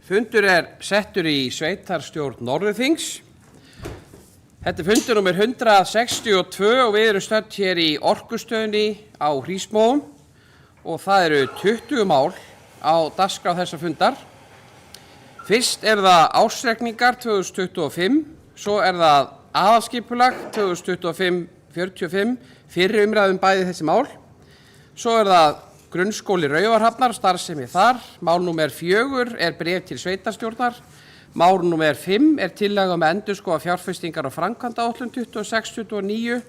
Fundur settur í sveitarstjórn Norðurþings. Þetta fundur nummer 162 og við erum stödd hér í Orkustöðinni á Hrísmóum og það eru 20 mál á dagskrá þessa fundar. Fyrst það ársreikningar 2025, svo það aðalskipulag 2025-45, fyrri umræðum bæði þessi mál. Svo það grunnskóli Raufarhafnar, starfsemi þar. Mál númer 4 bréf til sveitarstjórnar. Mál númer 5 tillaga endurskoða fjárfestingar og framkvæmdaáætlun 26-29.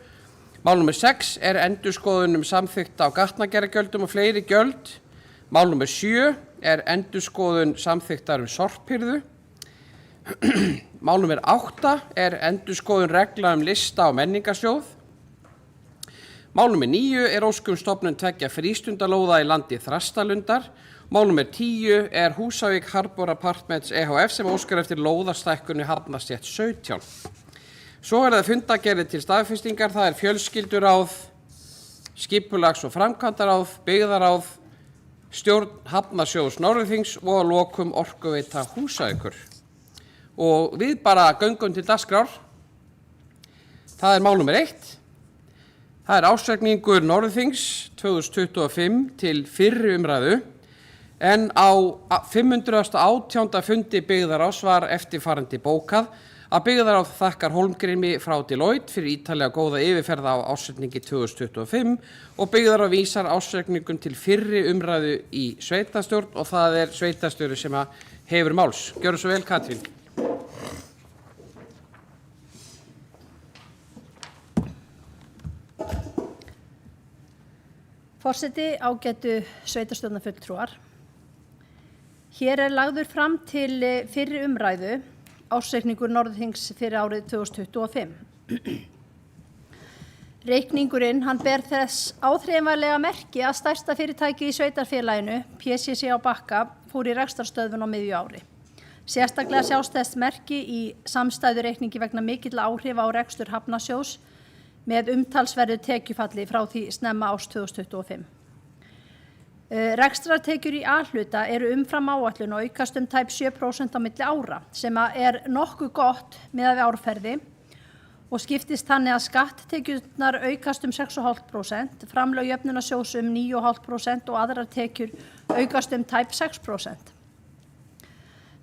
Mál númer 6 endurskoðun samþykkt á gatnagerðargjöldum og fleiri gjöld. Mál númer 7 endurskoðun samþykktar sorphirðu. Mál númer 8 endurskoðun regla lista og menningarsjóð. Mál númer 9 óskum stofnun tveggja frístundalóða í landi Þrastalundar. Mál númer 10 Húsavík Harbor Apartments EHF sem óskar eftir lóðastækkun í Hafnarstétt 17. Svo það fundargerðir til staðfestingar, það fjölskylduráð, skipulags- og framkvæmdaráð, byggðaráð, stjórn Hafnarsjóðs Norðurþings og að lokum Orkuveita Húsavíkur. Og við bara göngum til dagskrár. Það mál númer 1. Það ársreikningur Norðurþings 2025 til fyrri umræðu en á 518. fundi byggðaráðs var eftirfarandi bókað að byggðaráð þakkar Hólmgrími frá Deloitte fyrir ítarlega góða yfirferð á ársreikningi 2025 og byggðaráð vísar ársreikningum til fyrri umræðu í sveitarstjórn og það sveitarstjóri sem hefur máls. Gjörðu svo vel, Katrín. Forseti, ágætu sveitarstjórnarfulltrúar. Hér lagður fram til fyrri umræðu ársreikningur Norðurþings fyrir árið 2025. Reikningurinn ber þess áþreifanlega merki að stærsta fyrirtæki í sveitarfélaginu, PCC á Bakka, fór í rekstrarstöðvun á miðju ári. Sérstaklega sjást þess merki í samstæðureikningi vegna mikilla áhrifa á rekstur Hafnarsjóðs með umtalsverðu tekjufalli frá því snemma árs 2025. Rekstrartekjur í A-hluta umfram áætlun og aukast tæp 7% á milli ára sem nokkuð gott miðað við árferði og skiptist þannig að skatttekjurnar aukast 6,5%, framlög jöfnunarsjóðs 9,5% og aðrar tekjur aukast tæp 6%.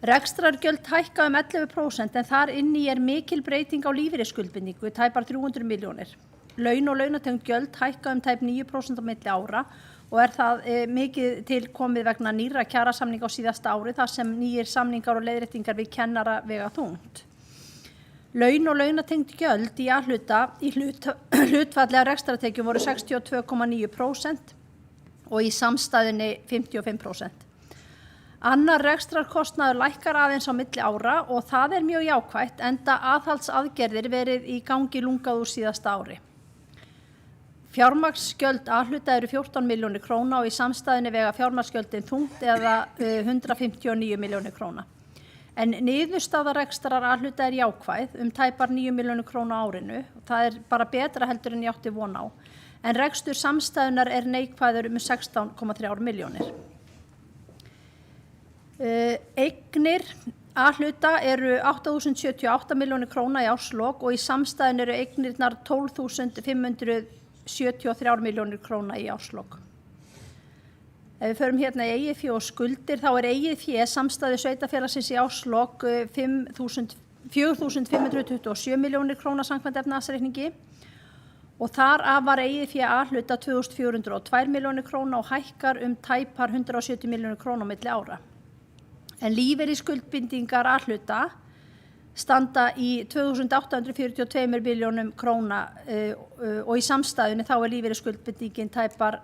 Rekstrargjöld hækka 11% en þar inni mikil breyting á lífeyrisskuldbindingu, tæpar 300 milljónir. Laun og launatengd gjöld hækka tæp 9% á milli ára og það mikið til komið vegna nýrra kjarasamninga á síðasta ári þar sem nýjir samningar og leiðréttingar við kennara vega þungt. Laun og launatengd gjöld í A-hluta í hlutfalli af rekstrartekjum voru 62,9% og í samstæðunni 55%. Annar rekstrarkostnaður lækkar aðeins á milli ára og það mjög jákvætt enda aðhaldsaðgerðir verið í gangi lungað úr síðasta ári. Fjármagnsgjöld A-hluta 14 milljónir króna og í samstæðunni vega fjármagnsgjöldin þungt eða 159 milljónir króna. En niðurstaða rekstrar A-hluta jákvæð tæpar 9 milljónir króna á árinu og það bara betra heldur en ég átti von á. En rekstur samstæðunar neikvæður 16,3 milljónir. Eignir A-hluta 8.078 milljónir króna í árslok og í samstæðun eignirnar 12.573 milljónir króna í árslok. Ef við förum hérna í eigið fé og skuldir þá eigið fé samstæðu sveitarfélagsins í árslok 4.527 milljónir króna samkvæmt efnahagsreikningi og þar af var eigið fé A-hluta 2.402 milljónir króna og hækkar tæpar 170 milljónir króna á milli ára. En lífeyrisskuldbindingar A-hluta standa í 2.842 milljónum króna og í samstæðunni þá lífeyrisskuldbindingin tæpar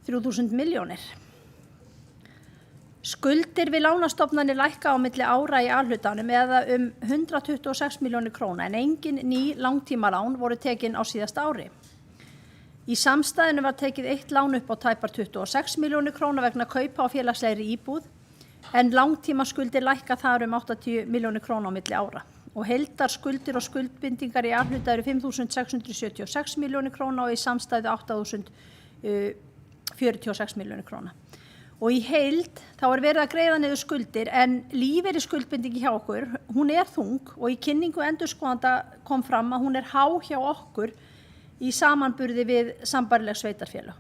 3.000 milljónir. Skuldir við lánastofnanir lækka á milli ára í A-hlutanum eða 126 milljónir króna en engin ný langtímalán voru tekin á síðasta ári. Í samstæðunni var tekið eitt lán upp á tæpar 26 milljónir króna vegna kaupa á félagslegri íbúð en langtímaskuldir lækka þar 80 milljónir króna á milli ára og heildarskuldir og skuldbindingar í A-hluta 5.676 milljónir króna og í samstæðu 8.046 milljónir króna. Og í heild þá verið að greiða niður skuldir en lífeyrisskuldbindingi hjá okkur, hún þung og í kynningu endurskoðanda kom fram að hún há hjá okkur í samanburði við sambærileg sveitarfélög.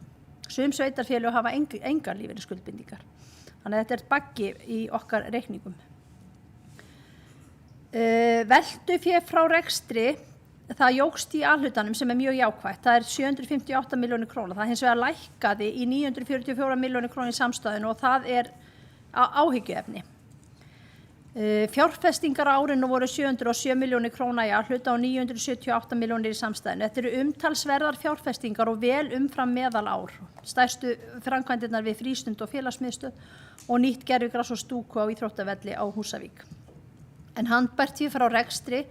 Sum sveitarfélög hafa engar lífeyrisskuldbindingar. Þannig að þetta baggi í okkar reikningum. Veltufé frá rekstri, það jókst í A-hlutanum sem mjög jákvætt. Það 758 milljónir króna. Það hins vegar lækkaði í 944 milljónir króna í samstæðinu og það áhyggjuefni. Fjárfestingar á árinu voru 707 milljónir króna í A-hluta og 978 milljónir í samstæðinu. Þetta eru umtalsverðar fjárfestingar og vel umfram meðal ár. Stærstu framkvæmdirnar við frístund og félagsmiðstöð og nýtt gervigras og stúku á íþróttavelli á Húsavík. En handbært fé frá rekstri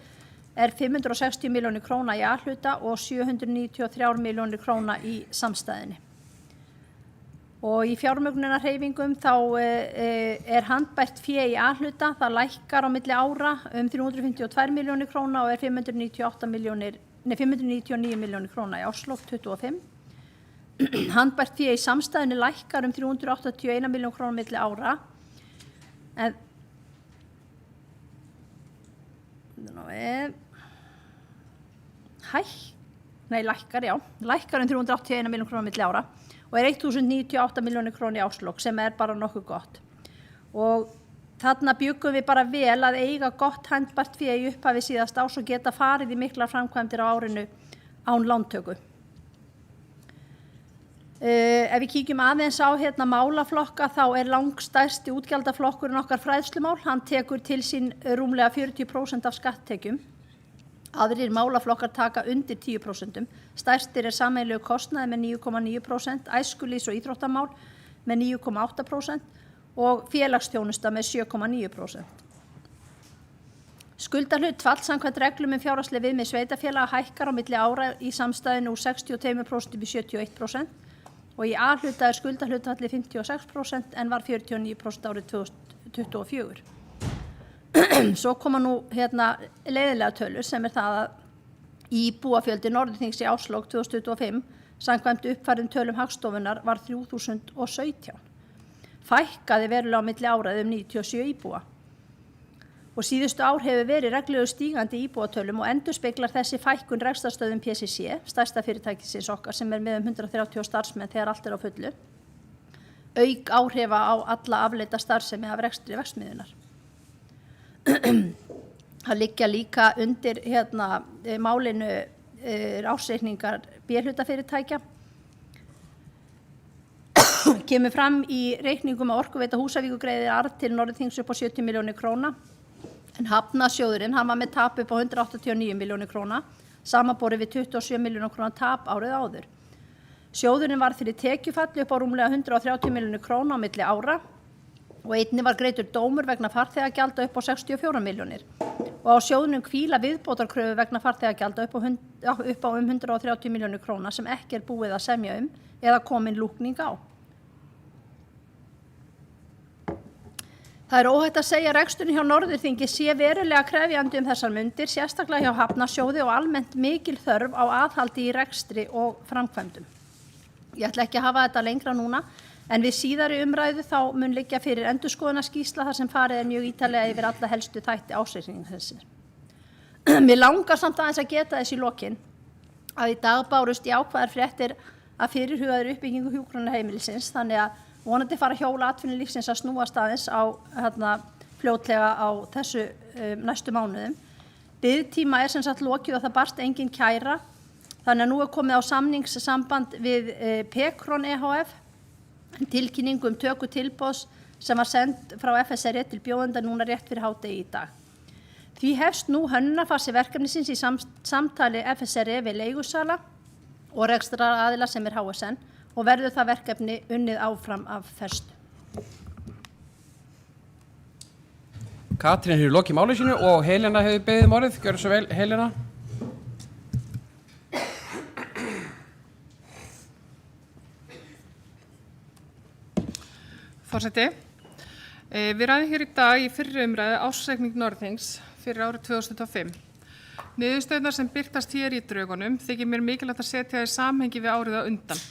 560 milljónir króna í A-hluta og 793 milljónir króna í samstæðinni. Og í fjármögnunarhreyfingum þá handbært fé í A-hluta, það lækkar á milli ára 352 milljónir króna og 599 milljónir króna í árslok 25. Handbært fé í samstæðinni lækkar 381 milljón króna milli ára. En lækkar 381 milljón króna milli ára og 1098 milljónir króna í árslok sem bara nokkuð gott. Og þarna bjuggum við bara vel að eiga gott handbært fé í upphafi síðasta árs og geta farið í miklar framkvæmdir á árinu án lántöku. Ef við kíkjum aðeins á málaflokka þá langstærsti útgjaldaflokkurinn okkar fræðslumál, hann tekur til sín rúmlega 40% af skatttekjum. Aðrir málaflokkar taka undir 10%. Stærstir sameiginlegu kostnaði með 9,9%, æskulýðs- og íþróttamál með 9,8% og félagsþjónusta með 7,9%. Skuldahlutfall samkvæmt reglum fjárhagsleg viðmið sveitarfélaga hækkar á milli ára í samstæðinu úr 62% upp í 71%. Og í A-hluta skuldahlutfalli 56% en var 49% árið 2024. Svo koma nú leiðilega tölur sem það að íbúafjöldi Norðurþings í árslok 2025 samkvæmt uppfærðum tölum Hagstofunnar var 3017. Fækkaði verulega á milli ára 97 íbúa. Og síðustu ár hefur verið reglulegu stígandi íbúatölum og endurspeglar þessi fækkun rekstrarstöðum PCC, stærsta fyrirtækisins okkar sem með 130 starfsmenn þegar allt á fullu, auk áhrifa á alla afleidda starfsemi af rekstri verksmiðjunnar. Það liggja líka undir málinu ársreikningar B-hlutafyrirtækja. Kemur fram í reikningum að Orkuveita Húsavíkur greiðir arð til Norðurþings upp á 70 milljónir króna. En Hafnarsjóðurinn, hann var með tap upp á 189 milljónir króna, samanborið við 27 milljónir króna tap árið áður. Sjóðurinn var fyrir tekjufalli upp á rúmlega 130 milljónir króna á milli ára og einnig var greiddur dómur vegna farþegagjalda upp á 64 milljónir. Og á sjóðnum hvíla viðbótarkröfu vegna farþegagjalda upp á 130 milljónir króna sem ekki búið að semja eða komin lúkning á. Það óhætt að segja að reksturinn hjá Norðurþingi sé verulega krefjandi þessar mundir, sérstaklega hjá Hafnarsjóði og almennt mikil þörf á aðhaldi í rekstri og framkvæmdum. Ég ætla ekki að hafa þetta lengra núna, en við síðari umræðu þá mun liggja fyrir endurskoðunarskýrsla þar sem farið mjög ítarlega yfir alla helstu þætti ársreiknings þessir. Mér langar samt aðeins að geta þess í lokin að í dag bárust jákvæðar fréttir að fyrirhugaður uppbyggingu hjúkrunarheimilisins, þannig að vonandi fara hjóla atvinnulífsins að snúast aðeins á fljótlega á þessu næstu mánuðum. Biðtíma sem sagt lokið og það barst engin kæra, þannig að nú komið á samningssamband við Pekron EHF, tilkynningu töku tilboðs sem var send frá FSR til bjóðenda núna rétt fyrir hádegi í dag. Því hefst nú hönnunarfasi verkefnisins í samtali FSR við leigusala og rekstraraðila sem HSN og verður það verkefni unnið áfram af festu. Katrín hefur lokið máli sínu og Helena hefur beðið orðið. Gjörðu svo vel, Helena. Forseti, við ræðum hér í dag í fyrri umræðu ársreikning Norðurþings fyrir árið 2025. Niðurstöðurnar sem birtast hér í draugunum þykir mér mikilvægt að setja í samhengi við árið á undan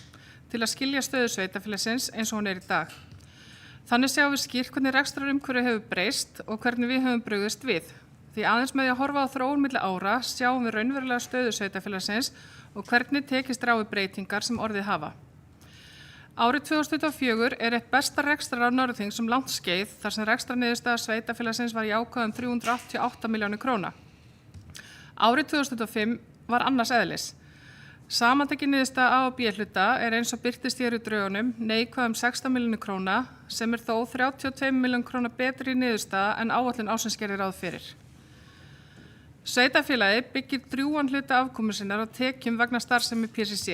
til að skilja stöðu sveitarfélagsins eins og hún í dag. Þannig sjáum við skýrt hvernig rekstrarumhverfi hefur breyst og hvernig við höfum brugðist við. Því aðeins með því að horfa á þróun milli ára sjáum við raunverulega stöðu sveitarfélagsins og hvernig tekist á við breytingar sem orðið hafa. Árið 2024 er eitt besta rekstrar á Norðurþings langt skeið þar sem rekstrarniðurstaða sveitarfélagsins var jákvæð 388 milljónir króna. Árið 2025 var annars eðlis. Samantekin niðurstaða A og B hluta er eins og birtist hér í draugunum neikvæð 16 milljónir króna sem er þó 32 milljónir króna betri niðurstaða en áætlun ársins gerir ráð fyrir. Sveitarfélagið byggir drjúgan hluta afkomu sinnar á tekjum vegna starfsemi PCC.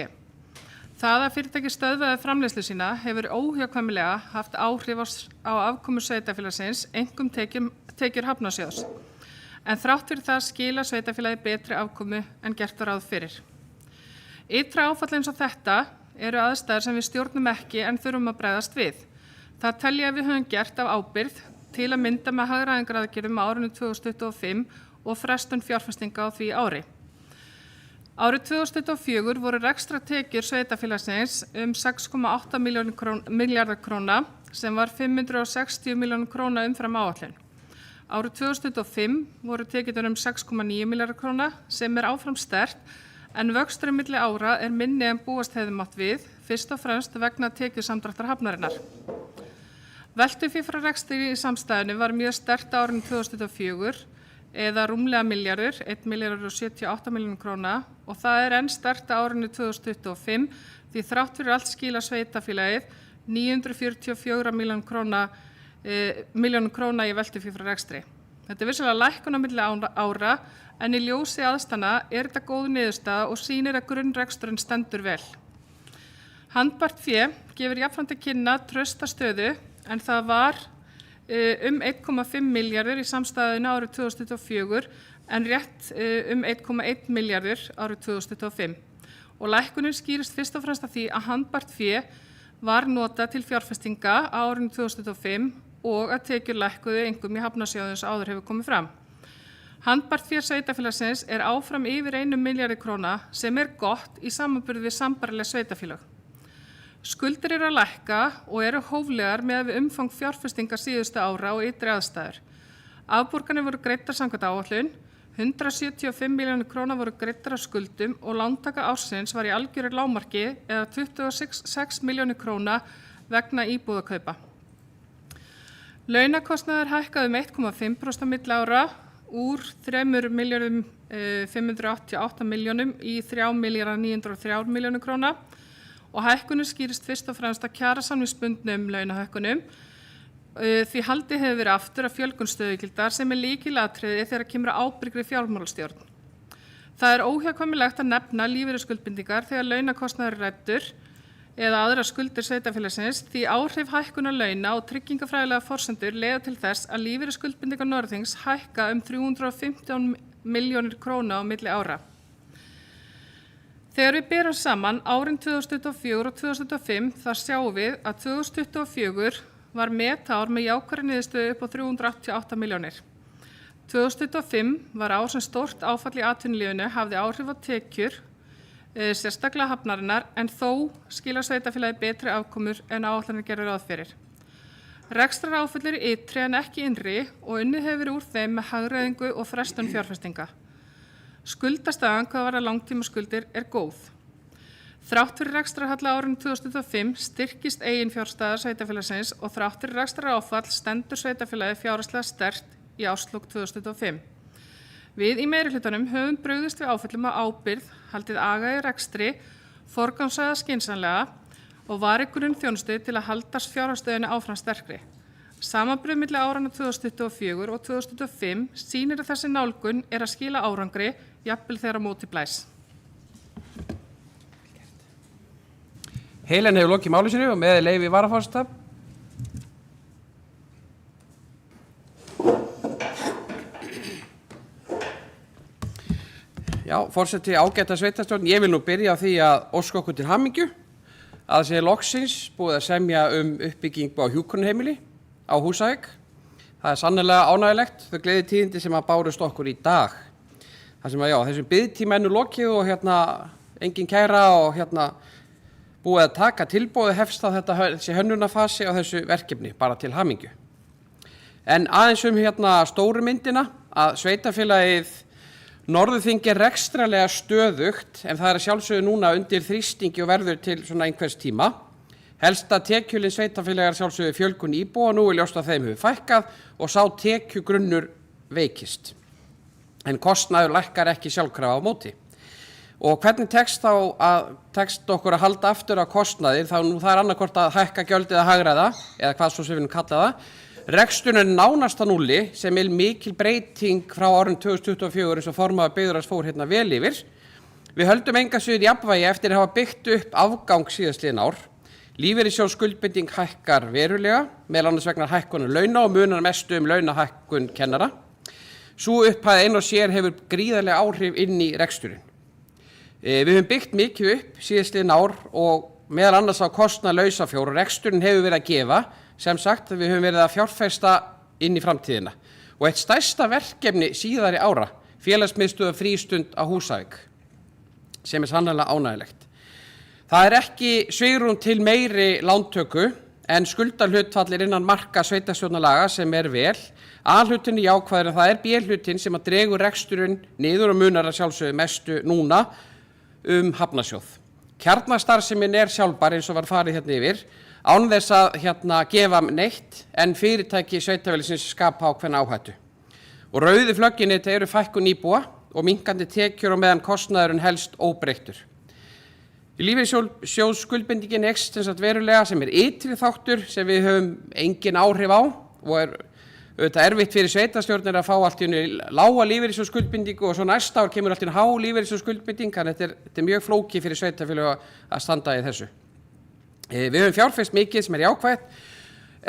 Það að fyrirtæki stöðvaði framleiðslu sína hefur óhjákvæmilega haft áhrif á afkomu sveitarfélagsins, einkum tekjur Hafnarsjóðs. En þrátt fyrir það skila sveitarfélagið betri afkomu en gert var ráð fyrir. Ytra áfall eins og þetta eru aðstæður sem við stjórnum ekki en þurfum að bregðast við. Það tel ég að við höfum gert af ábyrgð til að mynda með hagræðingaraðgerðum á árinu 2025 og frestun fjárfestinga á því ári. Árið 2024 voru rekstratekjur sveitarfélagsins 6,8 milljarðar króna sem var 560 milljónir króna umfram áætlun. Árið 2025 voru tekjurnar 6,9 milljarðar króna sem er áfram sterkt en vöxturinn milli ára er minni en búast hefði mátt við, fyrst og fremst vegna tekjusamdráttar hafnarinnar. Veltufé frá rekstri í samstæðinu var mjög sterkt á árinu 2024 eða rúmlega milljarður, 1,78 milljónir króna og það er enn sterkt á árinu 2025 því þrátt fyrir allt skila sveitarfélagið 944 milljónir króna í veltufé frá rekstri. Þetta er vissulega lækkun á milli ára en í ljósi aðstæðna er þetta góð niðurstaða og sýnir að grunnreksturinn stendur vel. Handbært fé gefur jafnframt til kynna trausta stöðu en það var 1,5 milljarður í samstæðinu árið 2024 en rétt 1,1 milljarður árið 2025. Og lækkunin skýrist fyrst og fremst af því að handbært fé var notað til fjárfestinga á árinu 2025 og að tekjur lækkuðu einkum í Hafnarsjóði eins og áður hefur komið fram. Handbært fé sveitarfélagsins er áfram yfir 1 milljarði króna sem er gott í samanburði við sambærileg sveitarfélag. Skuldir eru að lækka og eru hóflegar með við umfang fjárfestinga síðustu ára og ytri aðstæður. Afborganir voru greiddar samkvæmt áætlun, 175 milljónir króna voru greiddar af skuldum og lántaka ársins var í algjöru lágmarki eða 26 milljónir króna vegna íbúðakaupa. Launakostnaður hækkaði 1,5% milli ára úr 3.588 milljónum í 3.903 milljónir króna og hækkunin skýrist fyrst og fremst að kjarasamningsbundnum launahækkunum því haldið hefur verið aftur af fjölgun stöðugildar sem er lykilatriði þegar kemur að ábyrgri fjármálastjórn. Það er óhjákvæmilegt að nefna lífeyrisskuldbindingar þegar launakostnaður er ræddur eða aðra skuldir sveitarfélagsins því áhrif hækkunar launa og tryggingafræðilega forsendur leiða til þess að lífeyrisskuldbindingar Norðurþings hækka 315 milljónir króna á milli ára. Þegar við berum saman árin 2024 og 2025 þar sjáum við að 2024 var metár með jákvæðri niðurstöðu upp á 388 milljónir. 2025 var ár sem stórt áfall í atvinnulífinu hafði áhrif á tekjur, sérstaklega hafnarinnar, en þó skila sveitarfélagi betri afkomur en áætlanir gerðu ráð fyrir. Rekstraráföll eru ytri en ekki innri og unnið hefur verið úr þeim með hagræðingu og frestun fjárfestinga. Skuldastaðan hvað varðar langtímaskuldir er góð. Þrátt fyrir rekstrarhalla árinu 2025 styrkist eiginfjárstaða sveitarfélagsins og þrátt fyrir rekstraráfall stendur sveitarfélagi fjárhagslega sterkt í árslok 2025. Við í meirihlutanum höfum brugðist við áföllum á ábyrgð, haldið aga í rekstri, forgangsraða skynsamlega og varið grunnþjónustu til að halda fjárhagsstöðunni áfram sterkri. Samanburður milli áranna 2024 og 2025 sýnir að þessi nálgun er að skila árangri, jafnvel þegar á móti blæs. Helen hefur lokið máli sínu og með leyfi varaforseta. Já, forseti ágæta sveitarstjórn, ég vil nú byrja á því að óska okkur til hamingju að sé loksins búið að semja uppbyggingu á hjúkrunarheimili á Húsavík. Það er sannarlega ánægjulegt, þau gleðitíðindi sem að bárust okkur í dag. Það sem að þessum biðtíma er nú lokið og engin kæra og búið að taka tilboði hefst á þessi hönnunarfasi á þessu verkefni, bara til hamingju. En aðeins hérna stóru myndina, að sveitarfélagið Norðurþing er rekstrarlega stöðugt, en það að sjálfsögðu núna undir þrýstingi og verður til svona einhvers tíma. Helsta tekjulinn sveitarfélagar sjálfsögðu fjölgun íbúa, nú ljóst að þeim hefur fækkað og sá tekjugrunnur veikist. En kostnaður lækkar ekki sjálfkrafa á móti. Og hvernig tekst okkur að halda aftur á kostnaði, það er annarkvort að hækka gjöldið að hagræða, eða hvað svo sem við kalla það. Reksturinn er nánast að núlli, sem er mikil breyting frá árinu 2024 eins og formaður Byggðarlags fór hérna vel yfir. Við höldum enga síður jafnvægi eftir að hafa byggt upp afgang síðastliðin ár. Lífeyrissjóðsskuldbinding hækkar verulega, meðal annars vegna hækkunar launa og munar mestu launahækkun kennara. Sú upphæð ein og sér hefur gríðarlega áhrif inn í reksturinn. Við höfum byggt mikið upp síðastliðin ár og meðal annars á kostnað lausafjár og reksturinn hefur verið að gefa. Sem sagt, við höfum verið að fjárfesta inn í framtíðina. Og eitt stærsta verkefni síðari ára, félagsmiðstöð frístund á Húsavík, sem er sannarlega ánægilegt. Það er ekki svigrúm til meiri lántöku en skuldahlutfallir innan marka sveitarstjórnarlaga sem er vel. A-hlutin í jákvæður en það er B-hlutin sem að dregur reksturinn niður og munar að sjálfsögðu mestu núna Hafnarsjóð. Kjarnastarfsemin er sjálfbær eins og var farið hérna yfir, án þess að gefa neitt en fyrirtæki sveitarfélagsins skapa ákveðna áhættu. Og rauðu flögginni þetta eru fækkun íbúa og minnkandi tekjur og meðan kostnaðurinn helst óbreyttur. Lífeyrissjóðsskuldbindingin eykst verulega sem er ytri þáttur sem við höfum engin áhrif á og er auðvitað erfitt fyrir sveitarstjórnir að fá allt í einu lága lífeyrissjóðsskuldbindingu og svo næsta ár kemur allt í einu há lífeyrissjóðsskuldbinding, þannig að þetta er mjög flókið fyrir sveitarfélög að standa í þessu. Við höfum fjárfest mikið sem er jákvætt,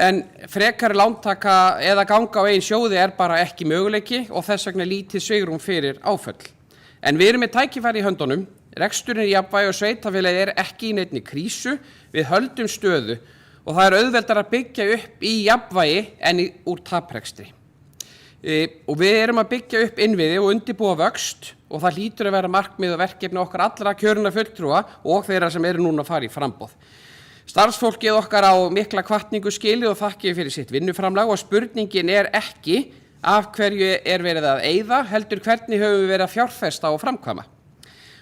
en frekari lántaka eða ganga á eigin sjóði er bara ekki möguleiki og þess vegna lítið svigrúm fyrir áföll. En við erum með tækifæri í höndunum, reksturinn í jafnvægi og sveitarfélagið er ekki í neinni krísu, við höldum stöðu og það er auðveldara að byggja upp í jafnvægi en úr taprekstri. Og við erum að byggja upp innviði og undirbúa vöxt og það hlýtur að vera markmið og verkefni okkar allra kjörinna fulltrúa og þeirra sem eru núna að fara í framboð. Starfsfólkið okkar á mikla hvatningu skilið og þakkið fyrir sitt vinnuframlag og spurningin er ekki af hverju er verið að eyða, heldur hvernig höfum við verið að fjárfesta og framkvæma.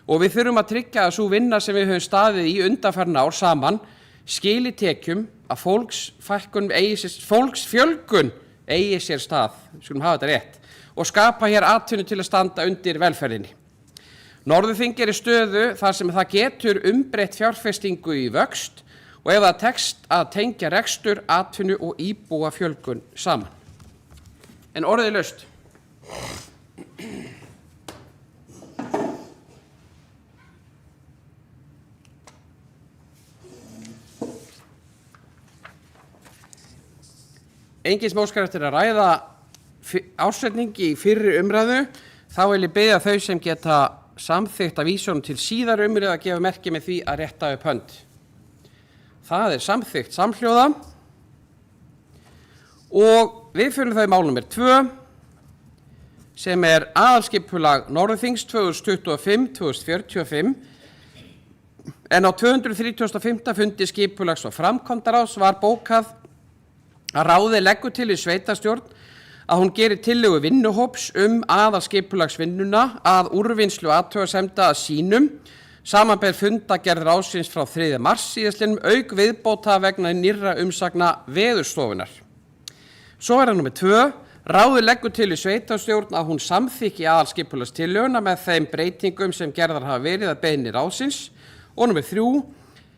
Og við þurfum að tryggja að sú vinna sem við höfum staðið í undanfarin ár saman skili tekjum að fólksfjölgun eigi sér stað, skulum hafa þetta rétt, og skapa hér atvinnu til að standa undir velferðinni. Norðurþing er í stöðu þar sem það getur umbreytt fjárfestingu í vöxt og ef það tekst að tengja rekstur, atvinnu og íbúa fjölgun saman. En orðið laust. Engin sem óskar eftir að ræða ásetningi í fyrri umræðu, þá vil ég biðja þau sem geta samþykkt að vísunum til síðar umræðu að gefa merki með því að rétta upp hönd. Það er samþykkt samhljóða og við fyrir þau mál nr. 2 sem er aðalskipulag Norðurþings 2025-2045 en á 235. fundi skipulags- og framkvæmdaráðs var bókað að ráðið leggur til í sveitarstjórn að hún gerir tillögu vinnuhóps aðalskipulagsvinnuna að úrvinnslu athugasemda að sínum, samanber fundagerð ráðsins frá 3. mars síðastliðnum auk viðbóta vegna nýrra umsagna Veðurstofunnar. Svo er það nr. 2. Ráðið leggur til í sveitarstjórn að hún samþykki aðalskipulagstillöguna með þeim breytingum sem gerðar hafa verið að beiðni ráðsins. Og nr. 3.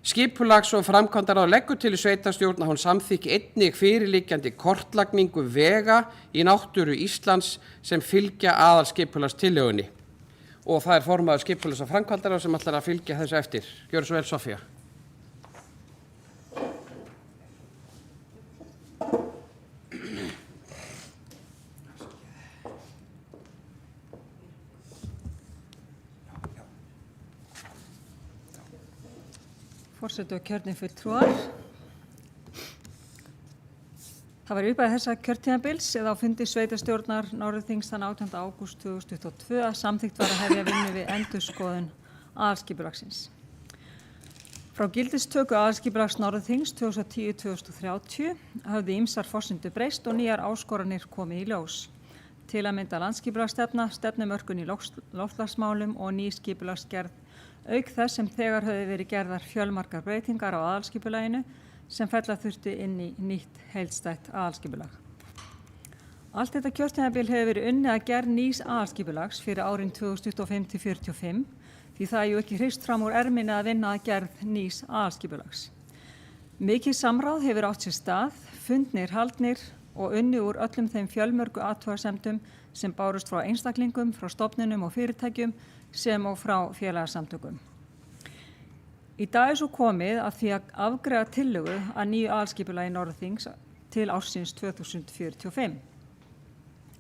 Skipulags- og framkvæmdaráð leggur til í sveitarstjórn að hún samþykki einnig fyrirliggjandi kortlagningu vega í náttúru Íslands sem fylgja aðalskipulagstillögunni. Og það er formaður skipulags- og framkvæmdaráð sem ætlar að fylgja þessu eftir. Gjörðu svo vel, Sofía. Forseti og kjörnir fulltrúar. Það var upphæð þessa kjörtímabils eða á fundi sveitarstjórnar Norðurþings þann 18. ágúst 2022 að samþykkt var að hefja vinnu við endurskoðun aðalskipulagsins. Frá gildistöku aðalskipulags Norðurþings 2010-2030 hafði ýmsar forsendur breyst og nýjar áskoranir komið í ljós. Til að mynda landsskipulagsstefna, stefnumörkun í loftslagsmálum og ný skipulagsgerð, auk þess sem þegar höfðu verið gerðar fjölmargar breytingar á aðalskipulaginu sem fella þurfti inn í nýtt heildstætt aðalskipulag. Allt þetta kjörtímabil hefur verið unnið að gerð nýs aðalskipulags fyrir árin 2025-45 því það er ju ekki hrist fram úr erminni að vinna að gerð nýs aðalskipulags. Mikið samráð hefur átt sér stað, fundnir, haldnir og unnið úr öllum þeim fjölmörgu athugasemdum sem bárust frá einstaklingum, frá stofnunum og fyrirtækjum sem og frá félagasamtökum. Í dag er svo komið að því að afgreiða tillögu að nýju aðalskipulagi Norðurþings til ársins 2045.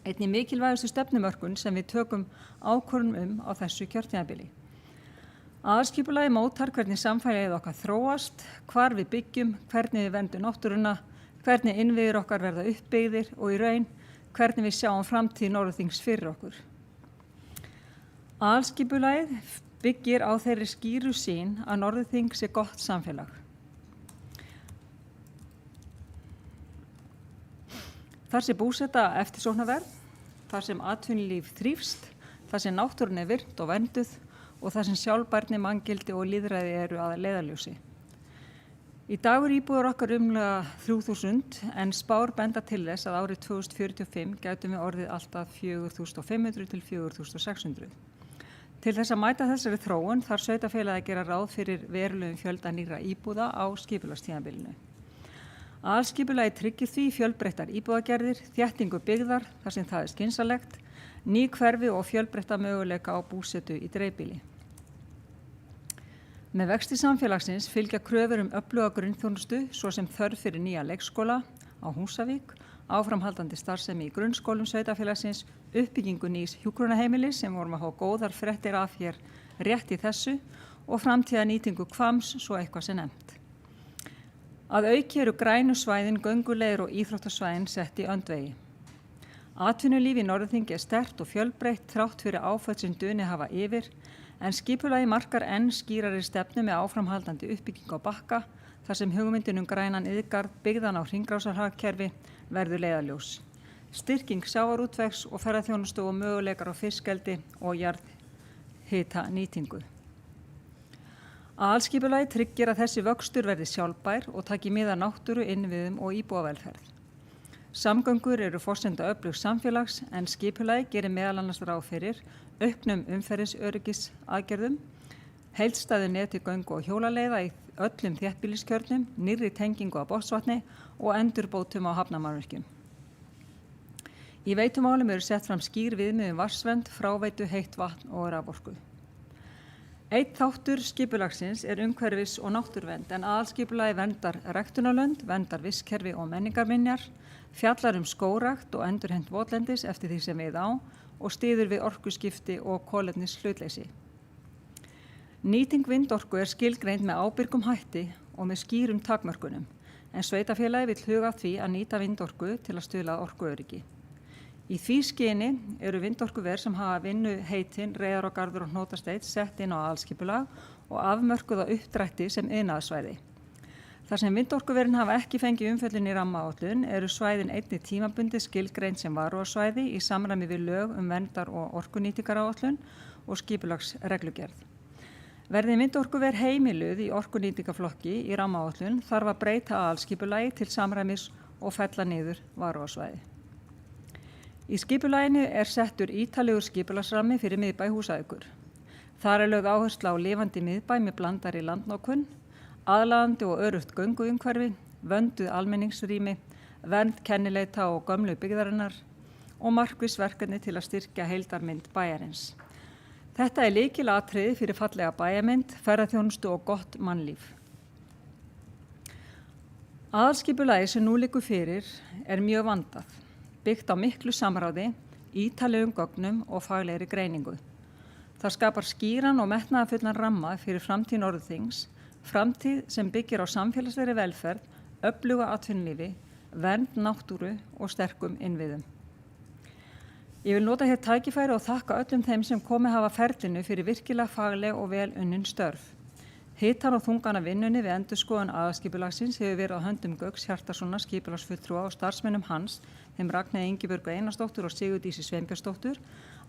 Einnig mikilvægustu stefnumörkun sem við tökum ákvörðun á þessu kjörtímabili. Aðalskipulagi mótar hvernig samfélagið okkar þróast, hvar við byggjum, hvernig við verndum náttúruna, hvernig innviðir okkar verða uppbyggðir og í raun hvernig við sjáum framtíð Norðurþings fyrir okkur. Aðalskipulagið byggir á þeirri skýru sýn að Norðurþing sé gott samfélag. Þar sé búseta eftirsóknarverð, þar sem atvinnulíf þrífst, þar sem náttúrun er virkt og vernduð og þar sem sjálfbærni, manngildi og lýðræði eru að leiðarljósi. Í dag íbúar okkar umlega 3000 en spár benda til þess að árið 2045 gætum við orðið alltaf 4500 til 4600. Til þess að mæta þessari þróun þarf sveitarfélagið að gera ráð fyrir verulegum fjölda nýrra íbúða á skipulagstímabilinu. Aðalskipulagið tryggir því fjölbreyttar íbúðagerðir, þéttingu byggðar þar sem það er skynsamlegt, ný hverfi og fjölbreytta möguleika á búsetu í dreifbýli. Með vexti samfélagsins fylgja kröfur öfluga grunnþjónustu svo sem þörf fyrir nýja leikskóla á Húsavík, áframhaldandi starfsemi í grunnskólum sveitarfélagsins, uppbyggingu nýs hjúkrunarheimilis sem vorum að hafa góðar fréttir af hér rétt í þessu og framtíða nýtingu Hvamms svo eitthvað sem nefnt. Að auki eru grænu svæðin, gönguleiðir og íþróttasvæðin sett í öndvegi. Atvinnulíf í Norðurþingi er sterkt og fjölbreytt þrátt fyrir áföll sem duni hafa yfir, en skipulagi markar enn skýrari stefnu með áframhaldandi uppbyggingu á Bakka, þar sem hugmyndin grænan iðgarð byggðan á hringrásarhagkerfi verður leiðarljós. Styrking sjávarútvegs og ferðaþjónustu og möguleikar á fiskeldi og jarðhita nýtingu. Aðalskipulagi tryggir að þessi vöxtur verði sjálfbær og taki mið af náttúru, innviðum og íbúavelferð. Samgöngur eru forsenda öflugs samfélags en skipulagi gerir meðal annars ráð fyrir auknum umferðisöryggisaðgerðum, heildstæðu neti göngu og hjólaleiða í öllum þéttbýliskjörnum, nýrri tengingu á Botnsvatni og endurbótum á hafnarmannvirkjum. Í veitumálum eru sett fram skýr viðmið vatnsvernd, fráveitu, heitt vatn og raforku. Einn þáttur skipulagsins er umhverfis- og náttúruvernd en aðalskipulagi verndar ræktunarlönd, verndar vistkerfi og menningarminjar, fjallar skógrakt og endurheimt votlendis eftir því sem við á og styður við orkuskipti og kolefnishlutleysi. Nýting vindorku er skilgreind með ábyrgum hætti og með skýrum takmörkunum, en sveitarfélagi vill huga að því að nýta vindorku til að stuðla að orkuöryggi. Í því skyni eru vindorkuver sem hafa vinnu heitin, Reyðarárgarður og Hnótasteit sett inn á aðalskipulag og afmörkuð á uppdrætti sem iðnaðarsvæði. Þar sem vindorkuverin hafa ekki fengið umfjöllun í rammaáætlun eru svæðin einnig tímabundið skilgreind sem varúðarsvæði í samræmi við lög verndar- og orkunýtingaráætlun og skipulagsreglugerð. Verði vindorkuver heimiluð í orkunýtingarflokki í rammaáætlun þarf að breyta aðalskipulagi til samræmis og fella niður varúðarsvæði. Í skipulaginu er settur ítarlegur skipulagsrammi fyrir miðbæ Húsavíkur. Þar er lögð áhersla á lifandi miðbæ með blandari landnotkun, aðlaðandi og öruggt gönguumhverfi, vönduð almenningsrými, vernd kennileita og gömlu byggðarinnar og markviss verkefni til að styrkja heildarmynd bæjarins. Þetta er lykilatriði fyrir fallega bæjarmynd, ferðaþjónustu og gott mannlíf. Aðalskipulagið sem nú liggur fyrir er mjög vandað, byggt á miklu samráði, ítarlegum gögnum og faglegri greiningu. Það skapar skýran og metnaðarfullan ramma fyrir framtíð Norðurþings, framtíð sem byggir á samfélagslegri velferð, öfluga atvinnulífi, vernd náttúru og sterkum innviðum. Ég vil nota hér tækifæri og þakka öllum þeim sem komið hafa ferlinu fyrir virkilega fagleg og vel unnin störf. Hitan og þungan af vinnunni við endurskoðun aðalskipulagsins hefur verið á höndum Gauks Hjartarsonar skipulagsfulltrúa og starfsmönnum hans, þeim Ragnheiði Ingibjörgu Einarsdóttur og Sigurdísi Sveinbjörnsdóttur,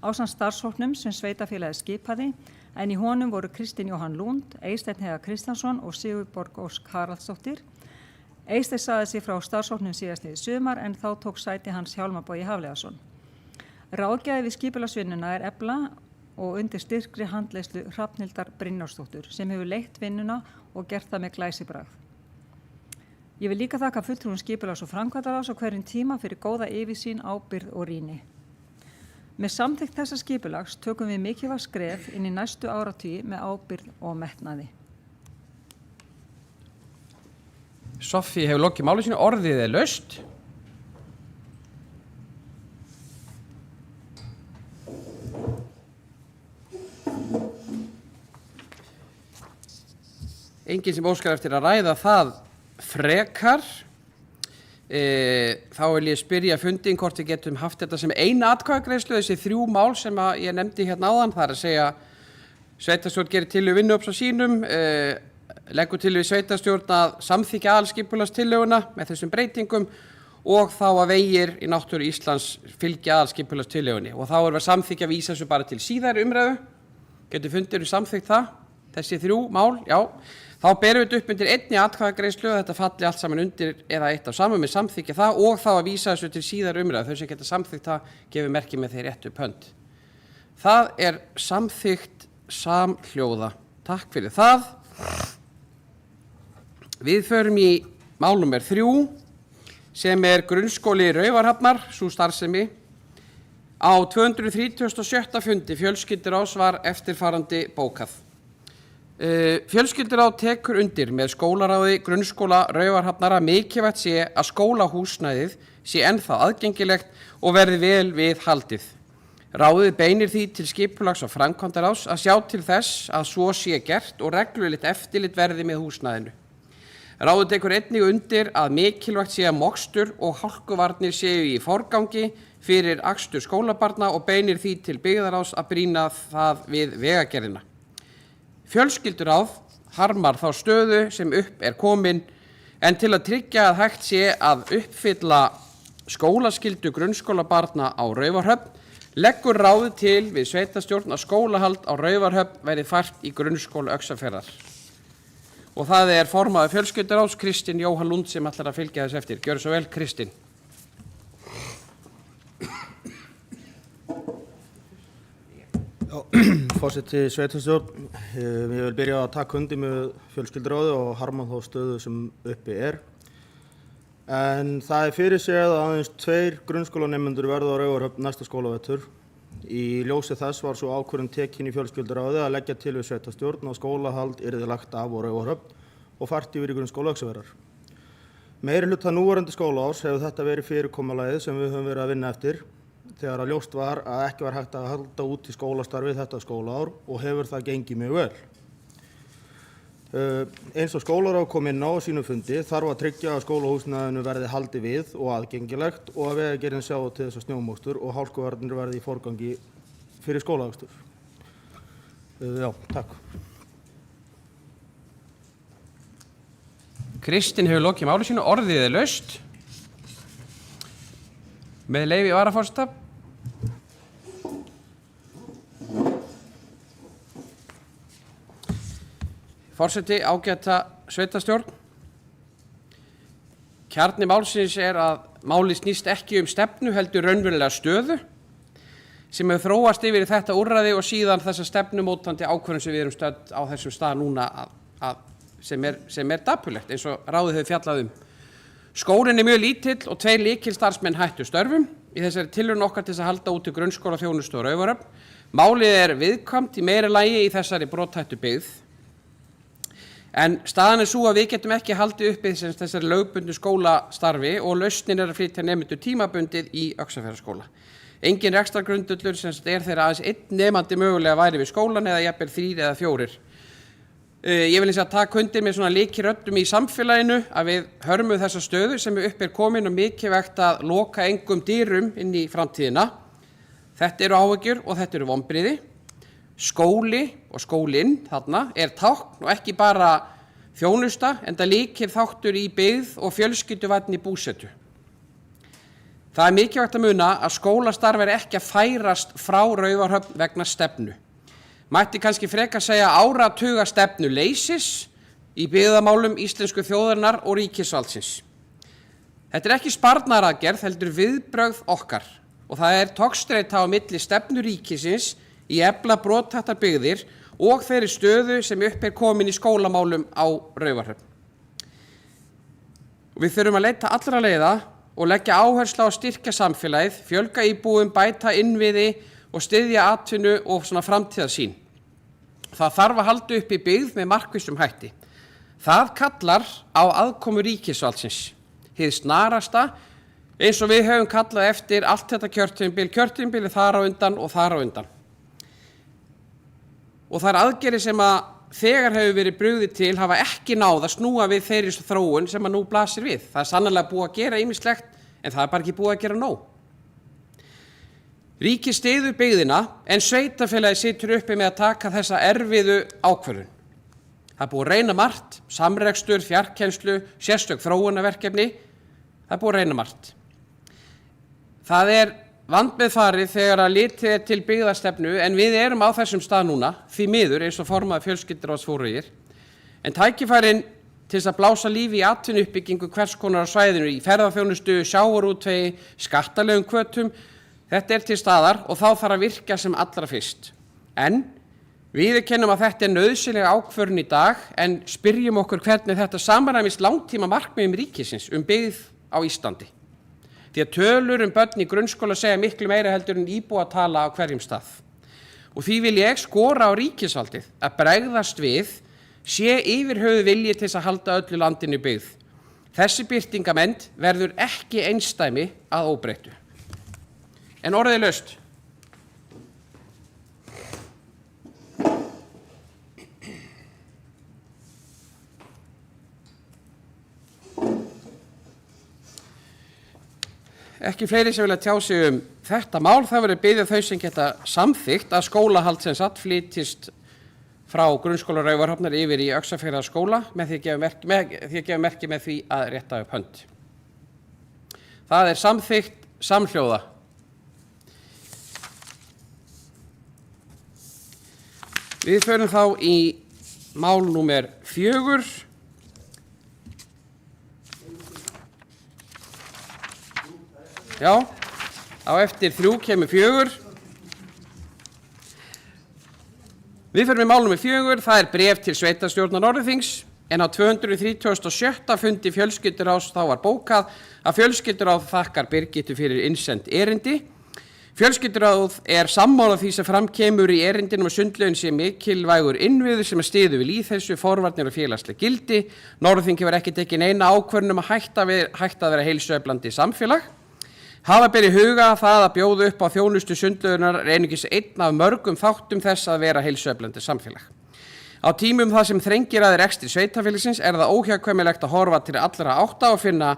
ásamt starfshópnum sem sveitarfélagið skipaði, en í honum voru Kristinn Jóhann Lund, Eysteinn Heiðar Kristjánsson og Sigurborg Ósk Haraldsdóttir. Eysteinn sagði sig frá starfshópnum síðastliðið sumar en þá tók sæti hans Hjálmar Bogi Hafliðason. Ráðgjafi við skipulagsvinnuna Efla og undir styrkri handleiðslu Hrafnhildar Brynjarsdóttur sem hefur leitt vinnuna og gert það með glæsibragð. Ég vil líka þakka fulltrúum skipulags- og framkvæmdaráðs á hverjum tíma fyrir góða yfirsýn, ábyrgð og rýni. Með samþykkt þessa skipulags tökum við mikilvæg skref inn í næstu áratugi með ábyrgð og metnaði. Soffía hefur lokið máli sínu, orðið laust. Enginn sem óskar eftir að ræða það frekar. Þá vil ég spyrja fundinn hvort við getum haft þetta sem eina atkvæðagreiðslu, þessi 3 mál sem ég nefndi hérna áðan, það er að segja sveitarstjórn gerir tillögu vinnuhóps á sínum, leggur til við sveitarstjórn að samþykkja aðalskipulagstillöguna með þessum breytingum og þá að Vegir í náttúru Íslands fylgja aðalskipulagstillögunni og þá erum við að samþykkja að vísa þessu bara til síðari umræðu. Getur fundirinn samþykkt það, þessi 3 mál, já. Þá berum við þetta upp undir einni atkvæðagreiðslu og þetta falli allt saman undir eða eitt af saman með samþykkja það og þá að vísa þessu til síðari umræðu. Þau sem geta samþykkt það gefur merki með þeir réttu upp hönd. Það er samþykkt samhljóða. Takk fyrir það. Við förum í mál númer 3 sem er grunnskóli Raufarhafnar, sú starfsemi. Á 237. fundi fjölskylduráðs var eftirfarandi bókað. Fjölskylduráð tekur undir með skólaráði grunnskóla Raufarhafnar að mikilvægt sé að skólahúsnæðið sé ennþá aðgengilegt og verði vel við haldið. Ráðið beinir því til skipulags- og framkvæmdaráðs að sjá til þess að svo sé gert og reglulegt eftirlit verði með húsnæðinu. Ráðið tekur einnig undir að mikilvægt sé að mokstur og hálkuvarnir séu í forgangi fyrir akstur skólabarna og beinir því til byggðaráðs að brýna það við vegagerðina. Fjölskylduráð harmar þá stöðu sem upp er komin en til að tryggja að hægt sé að uppfylla skólaskyldu grunnskólabarna á Raufarhöfn leggur ráðið til við sveitarstjórn að skólahald á Raufarhöfn verði fært í grunnskóla Öxarfjarðar. Og það er formaður fjölskylduráðs Kristinn Jóhann Lund sem ætlar að fylgja þess eftir. Gjörðu svo vel, Kristinn. Forseti sveitarstjórn, ég vil byrja að taka undir með fjölskylduráði og harma þá stöðu sem uppi er. En það er fyrirséð að aðeins 2 grunnskólanemendur verða á Raufarhöfn næsta skólavetur. Í ljósi þess var svo ákvörðun tekin í fjölskylduráði að leggja til við sveitarstjórn og skólahald yrði lagt af á Raufarhöfn og fært yfir í grunnskóla Öxarfjarðar. Meirihluta núverandi skólaárs hefur þetta verið fyrirkomulagið sem við höfum verið að vinna eftir þegar að ljóst var að ekki var hægt að halda út í skólastarfið þetta skólaár og hefur það gengið mjög vel. Eins og skólaráð kom inn á sínu fundi þarf að tryggja að skólahúsnæðinu verði haldið við og aðgengilegt og að vegagerðin sjái til þess að snjómokstur og hálkuvarnir verði í forgangi fyrir skólaakstur. Já, takk. Kristinn hefur lokið máli sínu, orðið laust. Með leyfi varaforseta. Forseti, ágæta sveitarstjórn. Kjarni málsins er að málið snýst ekki stefnu heldur raunverulega stöðu sem hefur þróast yfir í þetta úrræði og síðan þessa stefnumótandi ákvörðun sem við erum stödd á þessum stað núna sem er dapurlegt eins og ráðið hefur fjallað Skólinn er mjög lítill og 2 lykilstarfsmenn hættu störfum í þessari tilraun okkar til þess að halda úti grunnskóla þjónustu á Raufarhöfn. Málið er viðkvæmt í meira lagi í þessari brothættu byggð. En staðan er svo að við getum ekki haldið uppi þessari lögbundnu skólastarfi og lausnin er að flytja nemendur tímabundið í Öxarfjarðarskóla. Engin rekstrargrundvöllur sem er þeirra aðeins 1 nemandi mögulega væri við skólan eða jafnvel 3 eða 4. Ég vil eins að taka undir með svona lykiröddum í samfélaginu að við hörmum þessa stöðu sem upp er komin og mikilvægt að loka engum dyrum inn í framtíðina. Þetta eru áhyggjur og þetta eru vonbrigði skóli og skólinn þarna tákn og ekki bara þjónusta, enda líkir þáttur í byggð og fjölskylduvænni búsetu. Það er mikilvægt að muna að skólastarf er ekki að færast frá Raufarhöfn vegna stefnu. Mætti kannski frekar segja áratuga stefnu leysis í byggðamálum íslensku þjóðarinnar og ríkisvaldsins. Þetta er ekki sparnaðaraðgerð, heldur viðbrögð okkar og það er togstreita á milli stefnu ríkisins í efla brothættar byggðir og þeirri stöðu sem upp er komin í skólamálum á Raufarhöfn. Við þurfum að leita allra leiða og leggja áherslu á að styrkja samfélagið, fjölga íbúum, bæta innviði og styðja atvinnu og svona framtíðarsýn. Það þarf að halda upp í byggð með markvissum hætti. Það kallar á aðkomu ríkisvaldsins, hið snarasta, eins og við höfum kallað eftir allt þetta kjörtímabili þar á undan og þar á undan. Og þær aðgerðir sem að þegar hefur verið brugðið til hafa ekki náð að snúa við þeirri þróun sem að nú blasir við. Það er sannarlega búið að gera ýmislegt en það er bara ekki búið að gera nóg. Ríkið styður byggðina en sveitarfélagið situr uppi með að taka þessa erfiðu ákvörðun. Það er búið að reyna margt, samrekstur, fjarkennslu, sérstök þróunarverkefni. Það er búið að reyna margt. Það er vandmeðfarið þegar að litið er til byggðastefnu en við erum á þessum stað núna, því miður eins og formaður fjölskylduráðs fóruðir. En tækifærin til þess að blása lífi í atvinnuuppbyggingu hvers konar á svæðinu í ferðaþjónustu, sjávarútvegi, skattalegum hvötum, þetta er til staðar og þá þarf að virka sem allra fyrst. En viðurkennum að þetta er nauðsynleg ákvörðun í dag en spyrjum okkur hvernig þetta samræmist langtíma markmiðum ríkisins byggð á Íslandi. Því að tölur börn í grunnskóla segja miklu meira heldur en íbúatala á hverjum stað. Og því vil ég skora á ríkisvaldið að bregðast við sé yfir höfuð vilji til þess að halda öllu landinu byggð. Þessi birtingamend verður ekki einsdæmi að óbreyttu. En orðið laust. Ekki fleiri sem vilja tjá sig þetta mál, það verður biðja þau sem geta samþykkt að skólahald sem satt flytjist frá grunnskóla Raufarhafnar yfir í Öxarfjarðarskóla með því að gefa merki með því að rétta upp hönd. Það er samþykkt samhljóða. Við förum þá í mál númer 4. Já, á eftir 3 kemur 4. Við förum í mál númer 4, það er bréf til sveitarstjórnar Norðurþings, en á 237. fundi fjölskylduráðs þá var bókað að fjölskylduráð þakkar Birgittu fyrir innsend erindi. Fjölskylduráð er sammála því sem fram kemur í erindinu að sundlaugin sé mikilvægur innviður sem styður við lýðheilsu, forvarnir og félagsleg gildi. Norðurþing hefur ekki tekið neina ákvörðun að hætta að vera heilsueflandi samfélag. Hafa ber í huga það að bjóða upp á þjónustu sundlaugunar er einungis einn af mörgum þáttum þess að vera heilsueflandi samfélag. Á tímum það sem þrengir að rekstri sveitarfélagsins er það óhjákvæmilegt að horfa til allra átta og finna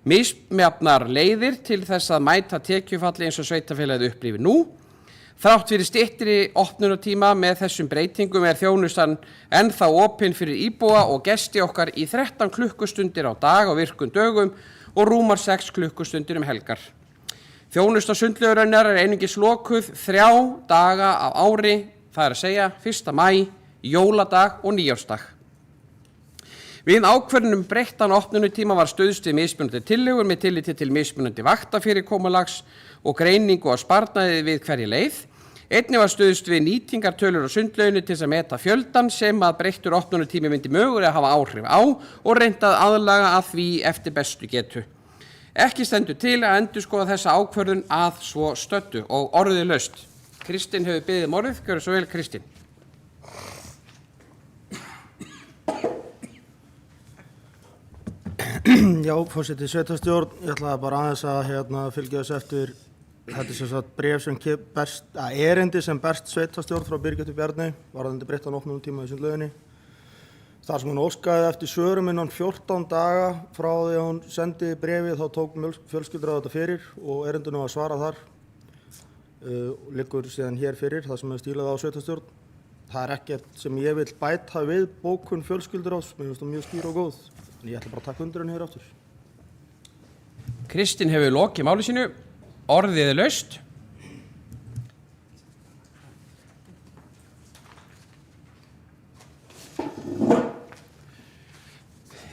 misjafnar leiðir til þess að mæta tekjufalli eins og sveitarfélagið upplifir nú. Þrátt fyrir styttri opnunartíma með þessum breytingum er þjónustan ennþá opin fyrir íbúa og gesti okkar í 13 klukkustundir á dag á virkum dögum og rúmar 6 klukkustundir helgar. Þjónusta sundlaugarinnar er einungis lokuð 3 daga á ári, það er að segja 1. maí, jóladag og nýjársdag. Við ákvörðun breyttan opnunatíma var stuðst við mismunandi tillögur með tilliti til mismunandi vaktafyrirkomulags og greiningu á sparnaði við hverja leið. Einnig var stuðst við nýtingartölur á sundlauginni til að meta fjöldan sem að breyttur opnunatími myndi mögulega hafa áhrif á og reyndað aðlaga að því eftir bestu getu. Ekki stendur til að endurskoða þessa ákvörðun að svo stöddu og orðið laust. Kristinn hefur beðið orðið, gjörðu svo vel Kristinn. Já, forseti sveitarstjórn, ég ætlaði bara aðeins að fylgja þessu eftir. Þetta er sem sagt bréf sem erindi sem berst sveitarstjórn frá Birgittu Bjarney, varðandi breyttan opnunartíma í sundlauginni. Þar sem hún óskaði eftir svörum innan 14 daga frá því að hún sendi bréfið, þá tók fjölskylduráð þetta fyrir og erindinu var svarað þar. Liggur síðan hér fyrir, það sem er stílað á sveitarstjórn. það ekkert sem ég vil bæta við bókun fjölskylduráðs, mér finnst það mjög skýr og góð. En ég ætla bara að taka undir henni hér aftur. Kristinn hefur lokið máli sínu, orðið er laust.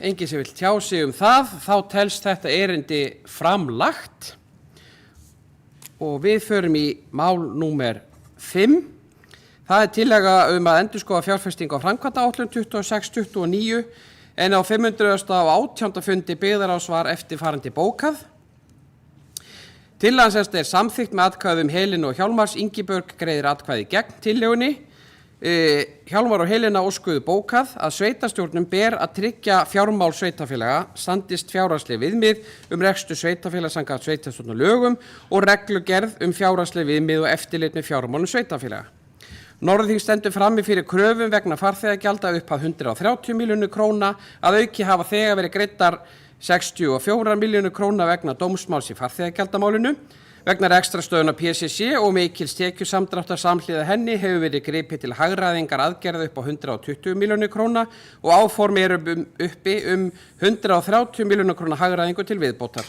Enginn sem vill tjá sig það, þá telst þetta erindi framlagt og við förum í mál númer 5. Það er tillaga að endurskoða fjárfestingu á framkvæmdaáætlun 26-29 en á 500. og 18. fundi byggðarráðs var eftirfarandi bókað. Tillagan er samþykkt með atkvæðum Helenu og Hjálmars. Ingibjörg greiðir atkvæði gegn tillögunni. Hjálmar og Helena óskuðu bókað að sveitarstjórnum ber að tryggja fjármál sveitarfélaga, standist fjárhagsleg viðmið rekstur sveitarfélaga samkvæmt sveitarstjórnarlögum og reglugerð fjárhagsleg viðmið og eftirlit með fjármálum sveitarfélaga. Norðurþing stendur frammi fyrir kröfum vegna farþegagjalda upphaf 130 milljónir króna, að auki hafa þegar verið greiddar 64 milljónir króna vegna dómsmáls í farþegagjaldamálinu. Vegna rekstrarstöðunar PCC og mikils tekjusamdráttar samhliða henni hefur verið gripið til hagræðingar aðgerða upp á 120 milljónir króna og áform eru uppi 130 milljónir króna hagræðingu til viðbótar.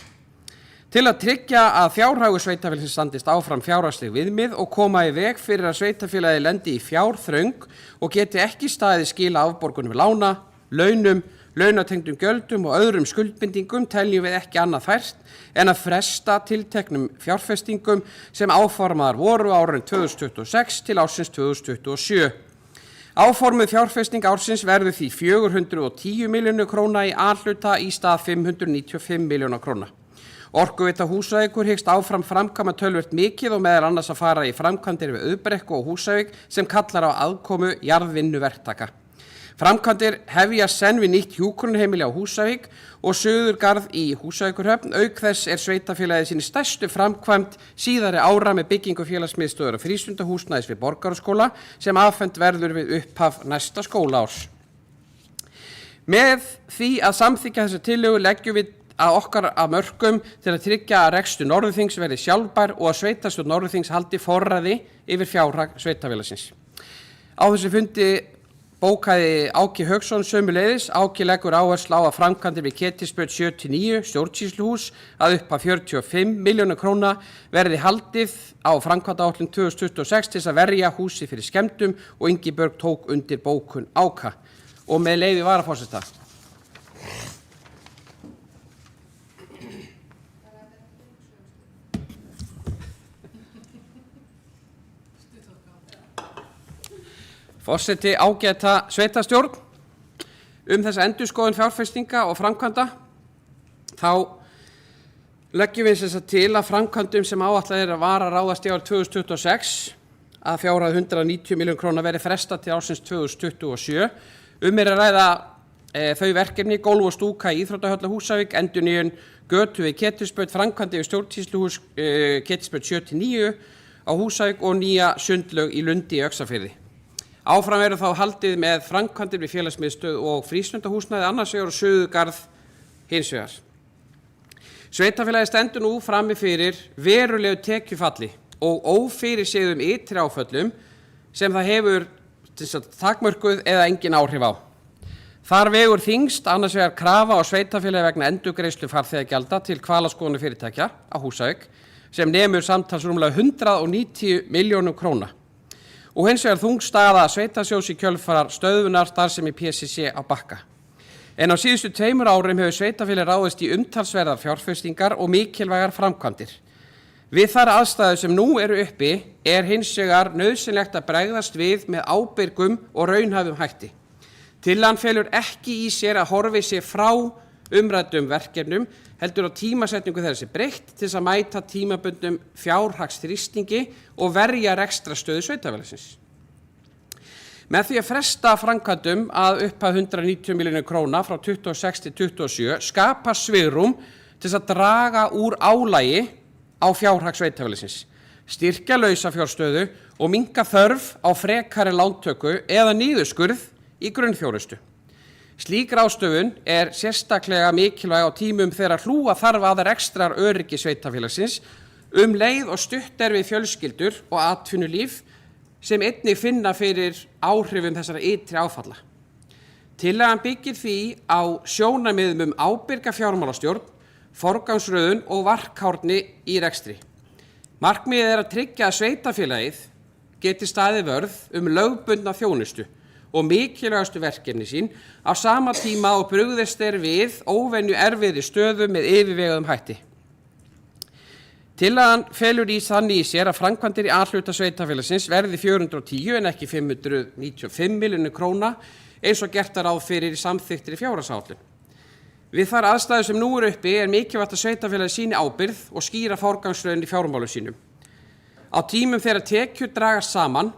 Til að tryggja að fjárhagur sveitarfélagsins standist áfram fjárhagsleg viðmið og koma í veg fyrir að sveitarfélagið lendi í fjárþröng og geti ekki staðið skila afborgunum við lána, launum, launatengdum gjöldum og öðrum skuldbindingum teljum við ekki annað fært en að fresta tilteknum fjárfestingum sem áformaðar voru árin 2026 til ársins 2027. Áformuð fjárfesting ársins verður því 410 milljónir króna í A-hluta í stað 595 milljóna króna. Orkuveita Húsavíkur hyggst áfram framkvæma töluvert mikið og meðal annars að fara í framkvæmdir við Auðbrekku og Húsavík sem kallar á aðkomu jarðvinnuverktaka. Framkvæmdir hefjast senn við nýtt hjúkrunarheimili á Húsavík og Suðurgarð í Húsavíkurhöfn. Auk þess sveitarfélagið sinni stærstu framkvæmd síðari ára með byggingu félagsmiðstöðvar og frístundahúsnæðis við Borgarskóla sem afhent verður við upphaf næsta skólaárs. Með því að samþykkja þessa tillögu leggjum við að okkar að mörkum til að tryggja að rekstur Norðurþings verði sjálfbær og að sveitarstjórn Norðurþings haldi forræði yfir fjárhag sveitarfélagsins. Á þessu fundi bókaði Áki Hauksson sömuleiðis. Áki leggur áherslu á að framkvæmdir við Ketilsbraut 7-9 stjórnsýsluhús að upp að 45 milljónir króna verði haldið á framkvæmdaáætlun 2026 til að verja húsi fyrir skemmdum og Ingibjörg tók undir bókun Áka. Og með leyfi varaforseta. Forseti ágæta sveitarstjórn, þessa endurskoðun fjárfestinga og framkvæmda, þá leggjum við þess að til að framkvæmdum sem áætlað að vara ráðast í árið 2026 að fjárhæð 190 milljónir króna verði frestað til ársins 2027. Er að ræða þau verkefni gólf og stúka í Íþróttahöll á Húsavík, endurnýjun götu við Ketilsbraut, framkvæmdir við stjórnsýsluhús Ketilsbraut 7-9 á Húsavík og nýja sundlaug í Lundi í Öxarfirði. Áfram eru þá haldið með framkvæmdir við félagsmiðstöð og frístundahúsnæði annars vegar og Suðurgarð hins vegar. Sveitarfélagið stendur nú frammi fyrir verulegu tekjufalli og ófyrirséðum ytri áföllum sem það hefur takmörkuð eða engin áhrif á. Þar vegur þyngst annars vegar krafa á sveitarfélagi vegna endurgreiðslu farþegagjalda til hvalaskoðunarfyrirtækja á Húsavík sem nemur samtals rúmlega 190 milljónum króna. Og hins vegar þung staða sveitarsjóðs í kjölfar stöðvunar starfsemi PCC á Bakka. En á síðustu 2 árum hefur sveitarfélagið ráðist í umtalsverðar fjárfestingar og mikilvægar framkvæmdir. Við þær aðstæður sem nú eru uppi hins vegar nauðsynlegt að bregðast við með ábyrgum og raunhæfum hætti. Tillagan felur ekki í sér að horfi sér frá umræddum verkefnum, heldur á tímasetningu þeirra breytt til þess að mæta tímabundnum fjárhagsþrýstingi og verja rekstrarstöðu sveitarfélagsins. Með því að fresta framkvæmdum að upphæð 190 milljónir króna frá 26 til 27 skapa svigrúm til þess að draga úr álagi á fjárhag sveitarfélagsins, styrkja lausafjárstöðu og minnka þörf á frekari lántöku eða niðurskurð í grunnþjónustu. Slík ráðstöfun sérstaklega mikilvæg á tímum þegar hlúa þarf að rekstrar öryggi sveitarfélagsins leið og stutt við fjölskyldur og atvinnulíf sem einnig finna fyrir áhrifum þessara ytri áfalla. Tillagan byggir því á sjónarmiðum ábyrga fjármálastjórn, forgangsröðun og varkárni í rekstri. Markmiðið að tryggja að sveitarfélagið geti staðið vörð lögbundna þjónustu og mikilvægastu verkefni sín á sama tíma og brugðist við óvenju erfiðri stöðu með yfirveguðum hætti. Tillagan felur þannig í sér að framkvæmdir í A-hluta sveitarfélagsins verði 410 en ekki 595 milljónir króna eins og gert ráð fyrir í samþykktri fjárhagsáætlun. Við þær aðstæður sem nú uppi mikilvægt að sveitarfélagið sýni ábyrgð og skýra forgangsröðun í fjármálum sínum. Á tímum þegar tekjur dragast saman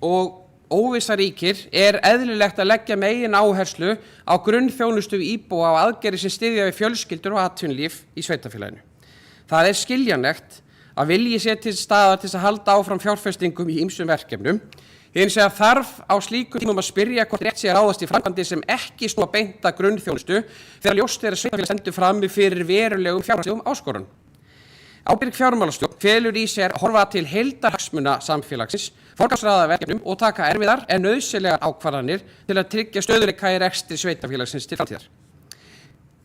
og óvissa ríkir eðlilegt að leggja megin áherslu á grunnþjónustu við íbúa og aðgerðir sem styðja við fjölskyldur og atvinnulíf í sveitarfélaginu. Það skiljanlegt að vilji sé til staðar til að halda áfram fjárfestingum í ýmsum verkefnum. Hins vegar þarf á slíkum tímum að spyrja hvort rétt sé að ráðast í framkvæmdir sem ekki snúa beint að grunnþjónustu þegar ljóst að sveitarfélagið stendur frammi fyrir verulegum fjárhagslegum áskorunum. Ábyrg fjármálastjórn felur í sér að horfa til heildarhagsmuna samfélagsins, forgangsraða verkefnum og taka erfiðar en nauðsynlegar ákvarðanir til að tryggja stöðugleika í rekstri sveitarfélagsins til framtíðar.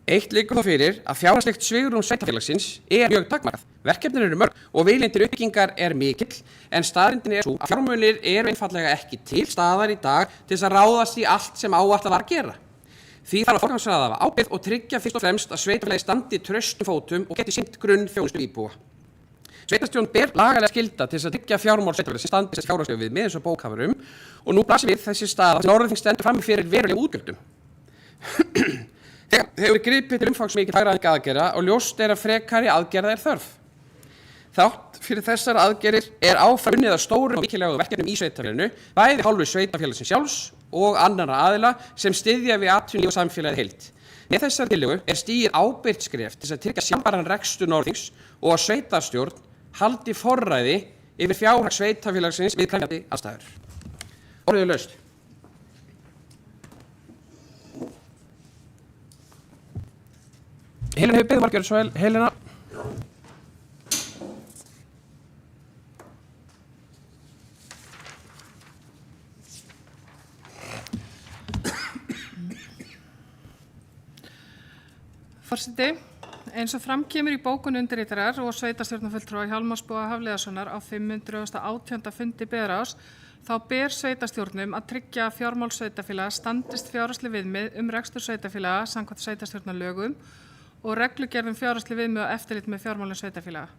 Eitt liggur þó fyrir að fjárhagslegt svigrúm sveitarfélagsins mjög takmarkað. Verkefnin eru mörg og viljinn til uppbyggingar mikill, en staðreyndin sú að fjármunir einfaldlega ekki til staðar í dag til þess að ráðast í allt sem áætlað var að gera. Því þarf að forgangsraða af ábyrgð og tryggja fyrst og fremst að sveitarfélagið standi traustum fótum og geti sinnt grunnþjónustu íbúa. Sveitarstjórn ber lagalega skylda til þess að tryggja fjármál sveitarfélagsins standi fjárhagslegu viðmið eins og bókhafar og nú blasir við þessi staða sem Norðurþing stendur frammi fyrir verulegum útgjöldum. Þegar hefur gripið til umfangsmikilla hagræðinga aðgerða og ljóst að frekari aðgerða þörf. Þrátt fyrir þessar aðgerðir áfram unnið að stórum og mikilvægum verkefnum í sveitarfélaginu, bæði hálfu sveitarfélagsins sjálfs og annarra aðila sem styðja við atvinnulíf og samfélagið heild. Með þessari tillögu stigið ábyrgt skref til að tryggja sjálfbæran rekstur Norðurþings og að sveitarstjórn haldi forræði yfir fjárhag sveitarfélagsins við krefjandi aðstæður. Orðið laust. Helena hefur beðið margir svo vel. Helena. Forseti, eins og fram kemur í bókun undirritarar og sveitarstjórnarfulltrúa Hjálmarsboga Hafliðasonar á 518. fundi Byggðarráðs, þá ber sveitarstjórnum að tryggja að fjármál sveitarfélaga standist fjárhagsleg viðmið rekstur sveitarfélaga samkvæmt sveitarstjórnarlögum og reglugerð fjárhagsleg viðmið og eftirlit með fjármálum sveitarfélaga.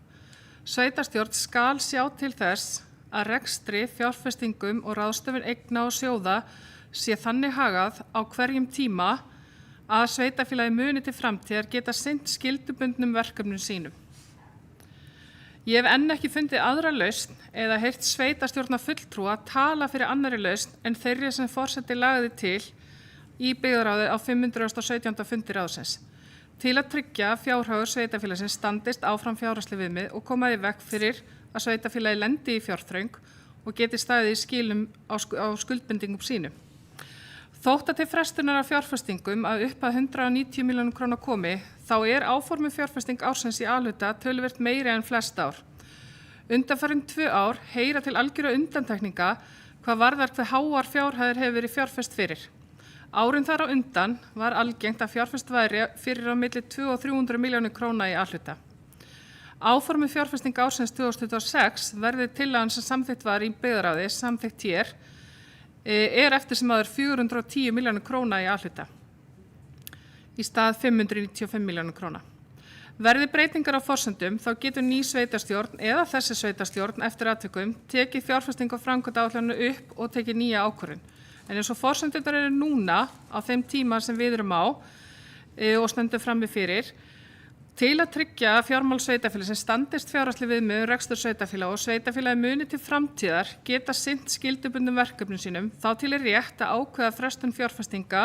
Sveitarstjórn skal sjá til þess að rekstri, fjárfestingum og ráðstöfun eigna og sjóða sé þannig hagað á hverjum tíma að sveitarfélagi muni til framtíðar geta sinnt skyldubundnum verkefnum sínum. Ég hef enn ekki fundið aðra lausn eða heyrt sveitarstjórnarfulltrúa tala fyrir annarri lausn en þeirri sem forseti lagði til í Byggðarráði á 517. fundi ráðsins til að tryggja að fjárhagur sveitarfélagsins standist áfram fjárhagsleg viðmið og koma í veg fyrir að sveitarfélagi lendi í fjárþröng og geti staðið í skilum á skuldbindingum sínum. Þótt að til frestunar af fjárfestingum að upphæð 190 milljónum króna komi, þá áformuð fjárfesting ársins í A-hluta töluvert meiri en flest ár. Undanfarin 2 ár heyra til algjöra undantekninga hvað varðar hve háar fjárhæðir hefur verið fjárfest fyrir. Árin þar á undan var algengt að fjárfest væri fyrir á milli 200 og 300 milljónir króna í A-hluta. Áformuð fjárfesting ársins 2026 verði tillagan sem samþykkt var í Byggðarráði samþykkt hér eftir sem aður 410 milljónir króna í A-hluta í stað 595 milljónir króna. Verði breytingar á forsendum þá getur ný sveitarstjórn eða þessi sveitarstjórn eftir atvikum tekið fjárfesting og framkvæmdaáætlunina upp og tekið nýja ákvörðun. En eins og forsendurnar eru núna á þeim tíma sem við erum á og stöndum frammi fyrir, til að tryggja að fjármál sveitarfélagsins standist fjárhagsleg viðmið rekstur sveitarfélaga og sveitarfélagi muni til framtíðar geta sinnt skyldubundnum verkefnum sínum, þá til rétt að ákveða frestun fjárfestinga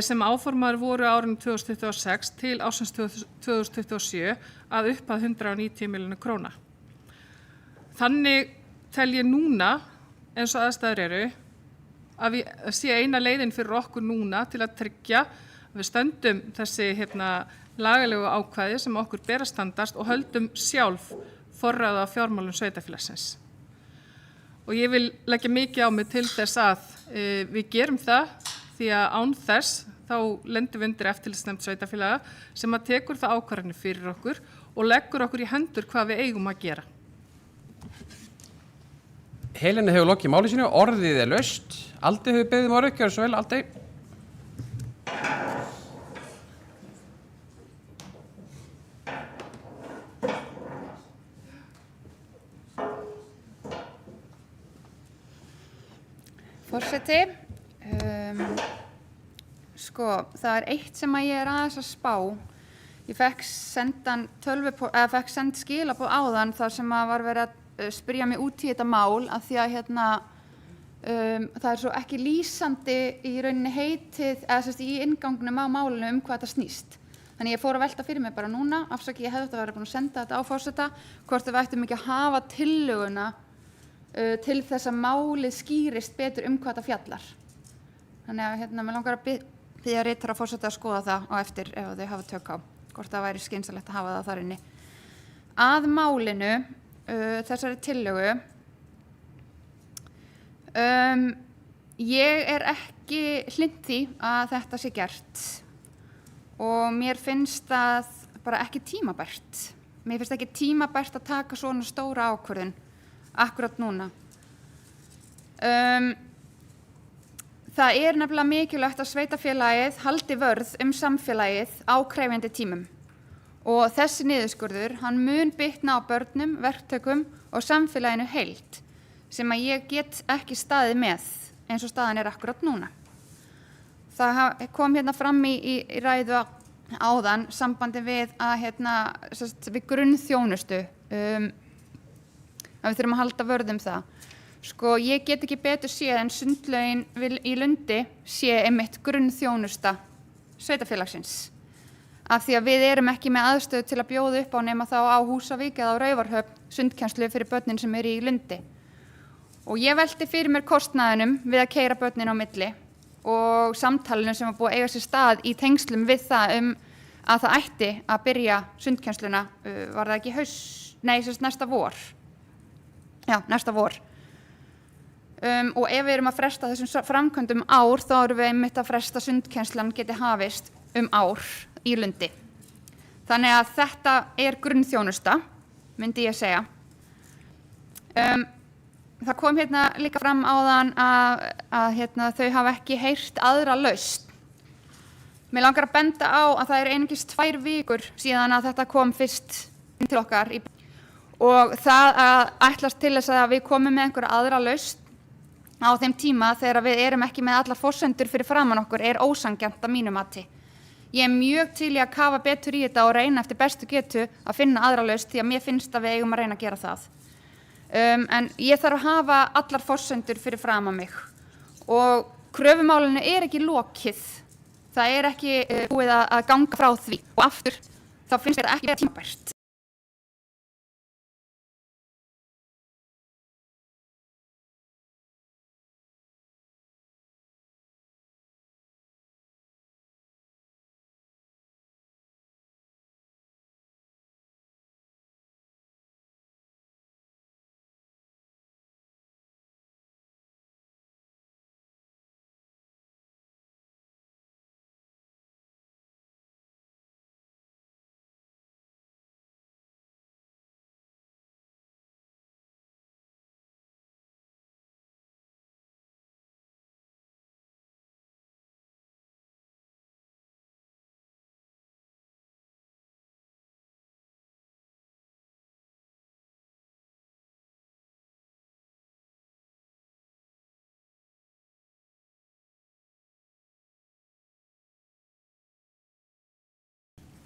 sem áformaðar voru árinu 2026 til ársins 2027 að upphæð 190 milljónir króna. Þannig tel ég núna, eins og aðstæður eru, að við sé eina leiðin fyrir okkur núna til að tryggja að við stöndum þessi lagalegu ákvæði sem okkur ber að standast og höldum sjálf forræði á fjármálum sveitarfélagsins. og ég vil leggja mikið á mig til þess að við gerum það, því að án þess þá lendum við undir eftirlitsnefnd sveitarfélaga sem að tekur það ákvarðanir fyrir okkur og leggur okkur í hendur hvað við eigum að gera. Helena hefur lokið máli sínu, orðið laust. Aldi hefur beðið orðið, gjörðu svo vel, Aldi. Forseti, það er eitt sem að ég er aðeins að spá. Ég fekk send skilaboð áðan þar sem að var verið að spyrja mig út í þetta mál af því að það er svo ekki lýsandi í rauninni heitið eða í inngangnum á málinu hvað þetta snýst. Þannig ég fór að velta fyrir mig bara núna, afsaki ég hefði þetta verið búin að senda þetta á forseta, hvort við ættum ekki að hafa tillöguna til þess að málið skýrist betur hvað þetta fjallar. Þannig að mér langar að biðja ritara forseta að skoða það á eftir ef þau hafa tök á, hvort það væri skynsamlegt að hafa það þar inni. Að málinu, þessari tillögu, ég er ekki hlynnt því að þetta sé gert og mér finnst það bara ekki tímabært. Mér finnst ekki tímabært að taka svona stóra ákvörðun akkurat núna. Það er nefnilega mikilvægt að sveitarfélagið haldi vörð samfélagið á krefjandi tímum og þessi niðurskurður, hann mun bitna á börnum, verktökum og samfélaginu heild sem að ég get ekki staðið með eins og staðan er akkurat núna. Það kom fram í ræðu áðan sambandi við að við grunnþjónustu að við þurfum að halda vörð það. Ég get ekki betur séð en sundlaugin í Lundi sé einmitt grunnþjónusta sveitarfélagsins. Af því að við erum ekki með aðstöðu til að bjóða upp á nema þá á Húsavík eða á Raufarhöfn sundkennslu fyrir börnin sem eru í Lundi. Og ég velti fyrir mér kostnaðinum við að keyra börnin á milli og samtalinu sem var búið að eiga sér stað í tengslum við það að það ætti að byrja sundkennsluna, var það ekki næsta vor. Já, næsta vor. Og ef við erum að fresta þessum framkvæmdum ár, þá erum við einmitt að fresta sundkennslan geti hafist ár í Lundi. Þannig að þetta er grunnþjónusta, myndi ég segja. Það kom líka fram áðan að þau hafa ekki heyrt aðra lausn. Mig langar að benda á að það einungis 2 vikur síðan að þetta kom fyrst inn til okkar og það að ætlast til þess að við komum með einhverja aðra lausn á þeim tíma þegar við erum ekki með allar forsendur fyrir framan okkur er ósanngjarnt að mínu mati. Ég er mjög til í að kafa betur í þetta og reyna eftir bestu getu að finna aðra lausn því að mér finnst að við eigum að reyna að gera það. En ég þarf að hafa allar forsendur fyrir framan mig og kröfumálinu er ekki lokið. Það er ekki búið að ganga frá því og aftur þá finnst þetta ekki tímabært.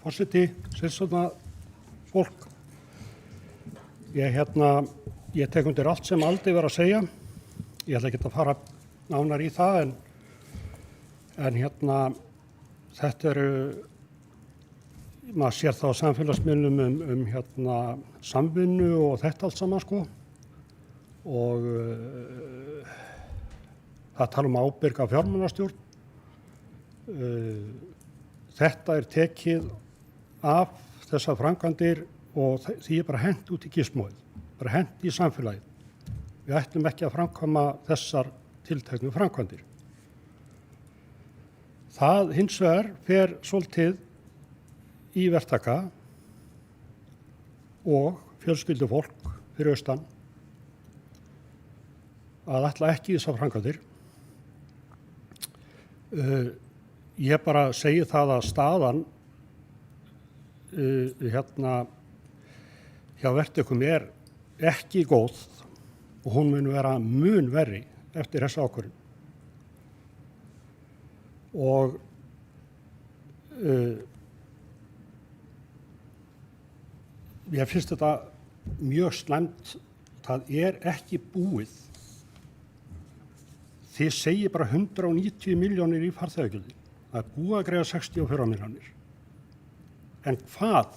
Forseti, sérstofna fólk. Ég tek undir allt sem Aldi var að segja. Ég ætla ekki að fara nánar í það en þetta eru, maður sér það á samfélagsmiðlum samvinnu og þetta allt saman og það tala ábyrga fjármálastjórn. Þetta er tekið af þessar framkvæmdir og því er bara hent út í gísmóið, bara hent í samfélagið. við ætlum ekki að framkvæma þessar tilteknu framkvæmdir. Það hins vegar fer svolítið í verktaka og fjölskyldufólk fyrir austan að ætla ekki í þessar framkvæmdir. Ég bara segi það að staðan hjá verktökum er ekki góð og hún mun vera mun verri eftir þessa ákvörðun. Og ég finnst þetta mjög slæmt. Það er ekki búið. Þið segir bara 190 milljónir í farþegagjöldin. Það er búið að greiða 64 milljónir. En hvað?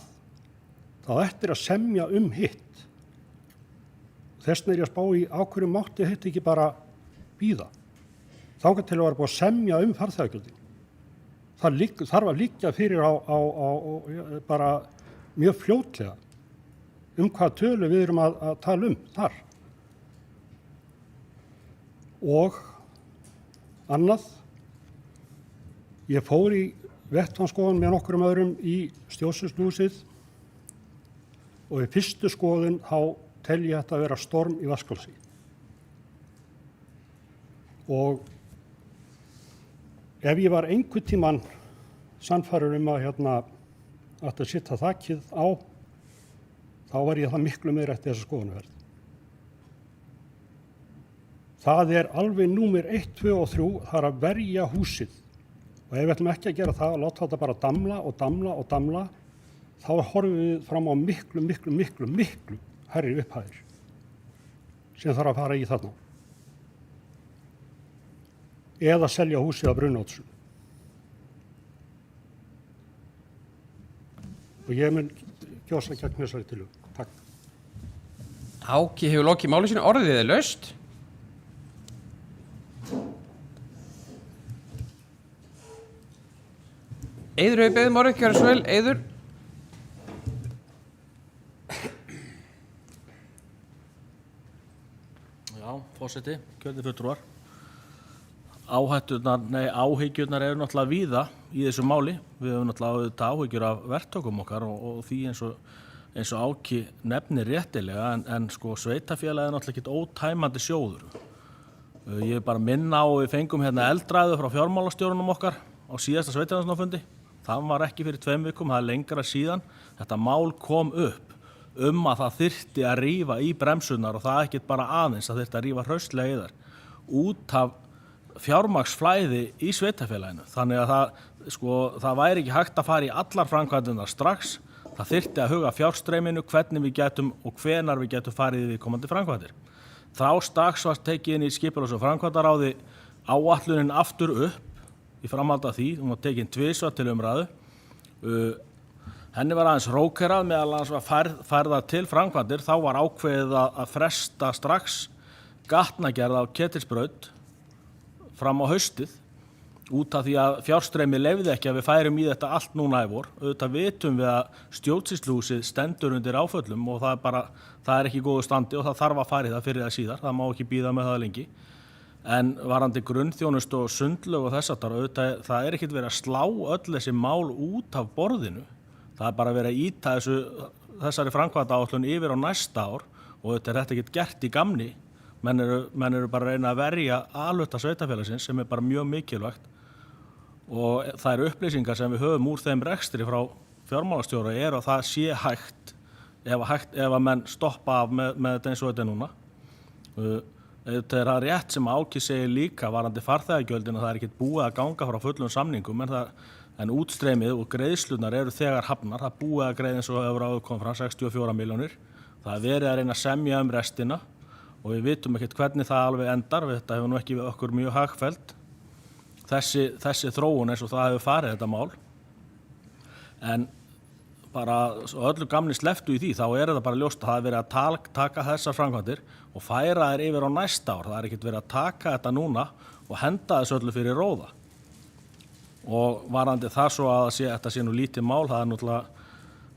Það eftir að semja hitt. Þess vegna er ég að spá í á hverju mátti hitt ekki bara bíða. Þangað til að vera búið að semja farþegagjöldin. Það þarf að liggja fyrir á bara mjög fljótlega hvað tölu við erum að tala þar. Og annað, ég fór í vettvangsskoðun með nokkrum öðrum í stjórnsýsluhúsið og í fyrstu skoðun þá tel ég þetta að vera storm í Vatnsskálsvík. Og ef ég var einhvern tímann sannfærður að að setja þakið á, þá var ég það miklu meira eftir þessa skoðunarferð. Það er alveg númer 1, 2 og 3, það er að verja húsið. Og ef við ætlum ekki að gera það, að láta þetta bara damla og damla og damla, þá horfum við fram á miklu hærri upphæðir sem þarf að fara í þarna. Eða selja húsið á Brunnóttsson. Og ég mun kjósa gegn þessari tillögu. Takk. Áki hefur lokið máli sínu, orðið er laust. Eiður hefur beðið orðið, gjörðu svo vel. Eiður. Já, forseti, kjörnir fulltrúar. Áhyggjurnar eru náttúrulega víða í þessu máli. Við höfum náttúrulega áhyggjur af verktökum okkar og því eins og Áki nefnir réttilega en sko sveitarfélagið er náttúrulega ekkert ótæmandi sjóður. Ég bara minna á við fengum hérna eldræðu frá fjármálastjórunum okkar á síðasta sveitarfélagafundi. Það var ekki fyrir 2 vikum, það er lengra síðan. Þetta mál kom upp að það þyrfti að rífa í bremsunar og það ekkert bara aðeins, það þyrfti að rífa hraustlega í þær út af fjármagnsflæði í sveitarfélaginu. Þannig að það væri ekki hægt að fara í allar framkvæmdirnar strax. Það þyrfti að huga fjárstreyminu, hvernig við getum og hvenar við getum farið í komandi framkvæmdir. Þá strax var tekið inn í skipulags- og framkvæmdaráði áætlunin aftur upp í framhaldi af því. Hún var tekin 2 sinnum til umræðu. Henni var aðeins rókerað meðal annars var færða til framkvæmdir. Þá var ákveðið að fresta strax gatnagerð á Ketilsbraut fram á haustið út af því að fjárstreymi leyfði ekki að við færum í þetta allt núna í vor. Auðvitað vitum við að stjórnsýsluhúsið stendur undir áföllum og það er ekki í góðu standi og það þarf að fara í það fyrir það síðar. Það má ekki bíða með það lengi. En varandi grunnþjónustu og sundlaug og auðvitað það er ekkert verið að slá öll þessi mál út af borðinu. Það er bara verið að ýta þessari framkvæmdaáætlun yfir á næsta ár og auðvitað er þetta ekkert gert í gamni. Menn eru bara að reyna að verja A-hluta sveitarfélagsins sem er bara mjög mikilvægt og það eru upplýsingar sem við höfum úr þeim rekstri frá fjármálastjóra að það sé hægt ef að menn stoppa af með þetta eins og þetta núna. Þetta er það rétt sem Áki segir líka varandi farþegagjöldin að það er ekkert búið að ganga frá fullum samningum en útstreymið og greiðslunar eru þegar hafnar. Það er búið að greiða eins og hefur áður komið fram 64 milljónir. Það er verið að reyna að semja restina og við vitum ekkert hvernig það alveg endar. Þetta hefur nú ekki við okkur mjög hagfellt. Þessi þróun eins og það hefur farið þetta mál. En bara öllu gamni slepptu í því, þá er þetta bara ljóst að það er verið að taka þessar framkvæmdir og færa þær yfir á næsta ár. Það er ekkert verið að taka þetta núna og henda þessu öllu fyrir róða. Og varandi það svo að þetta sé nú lítið mál, það er náttúrulega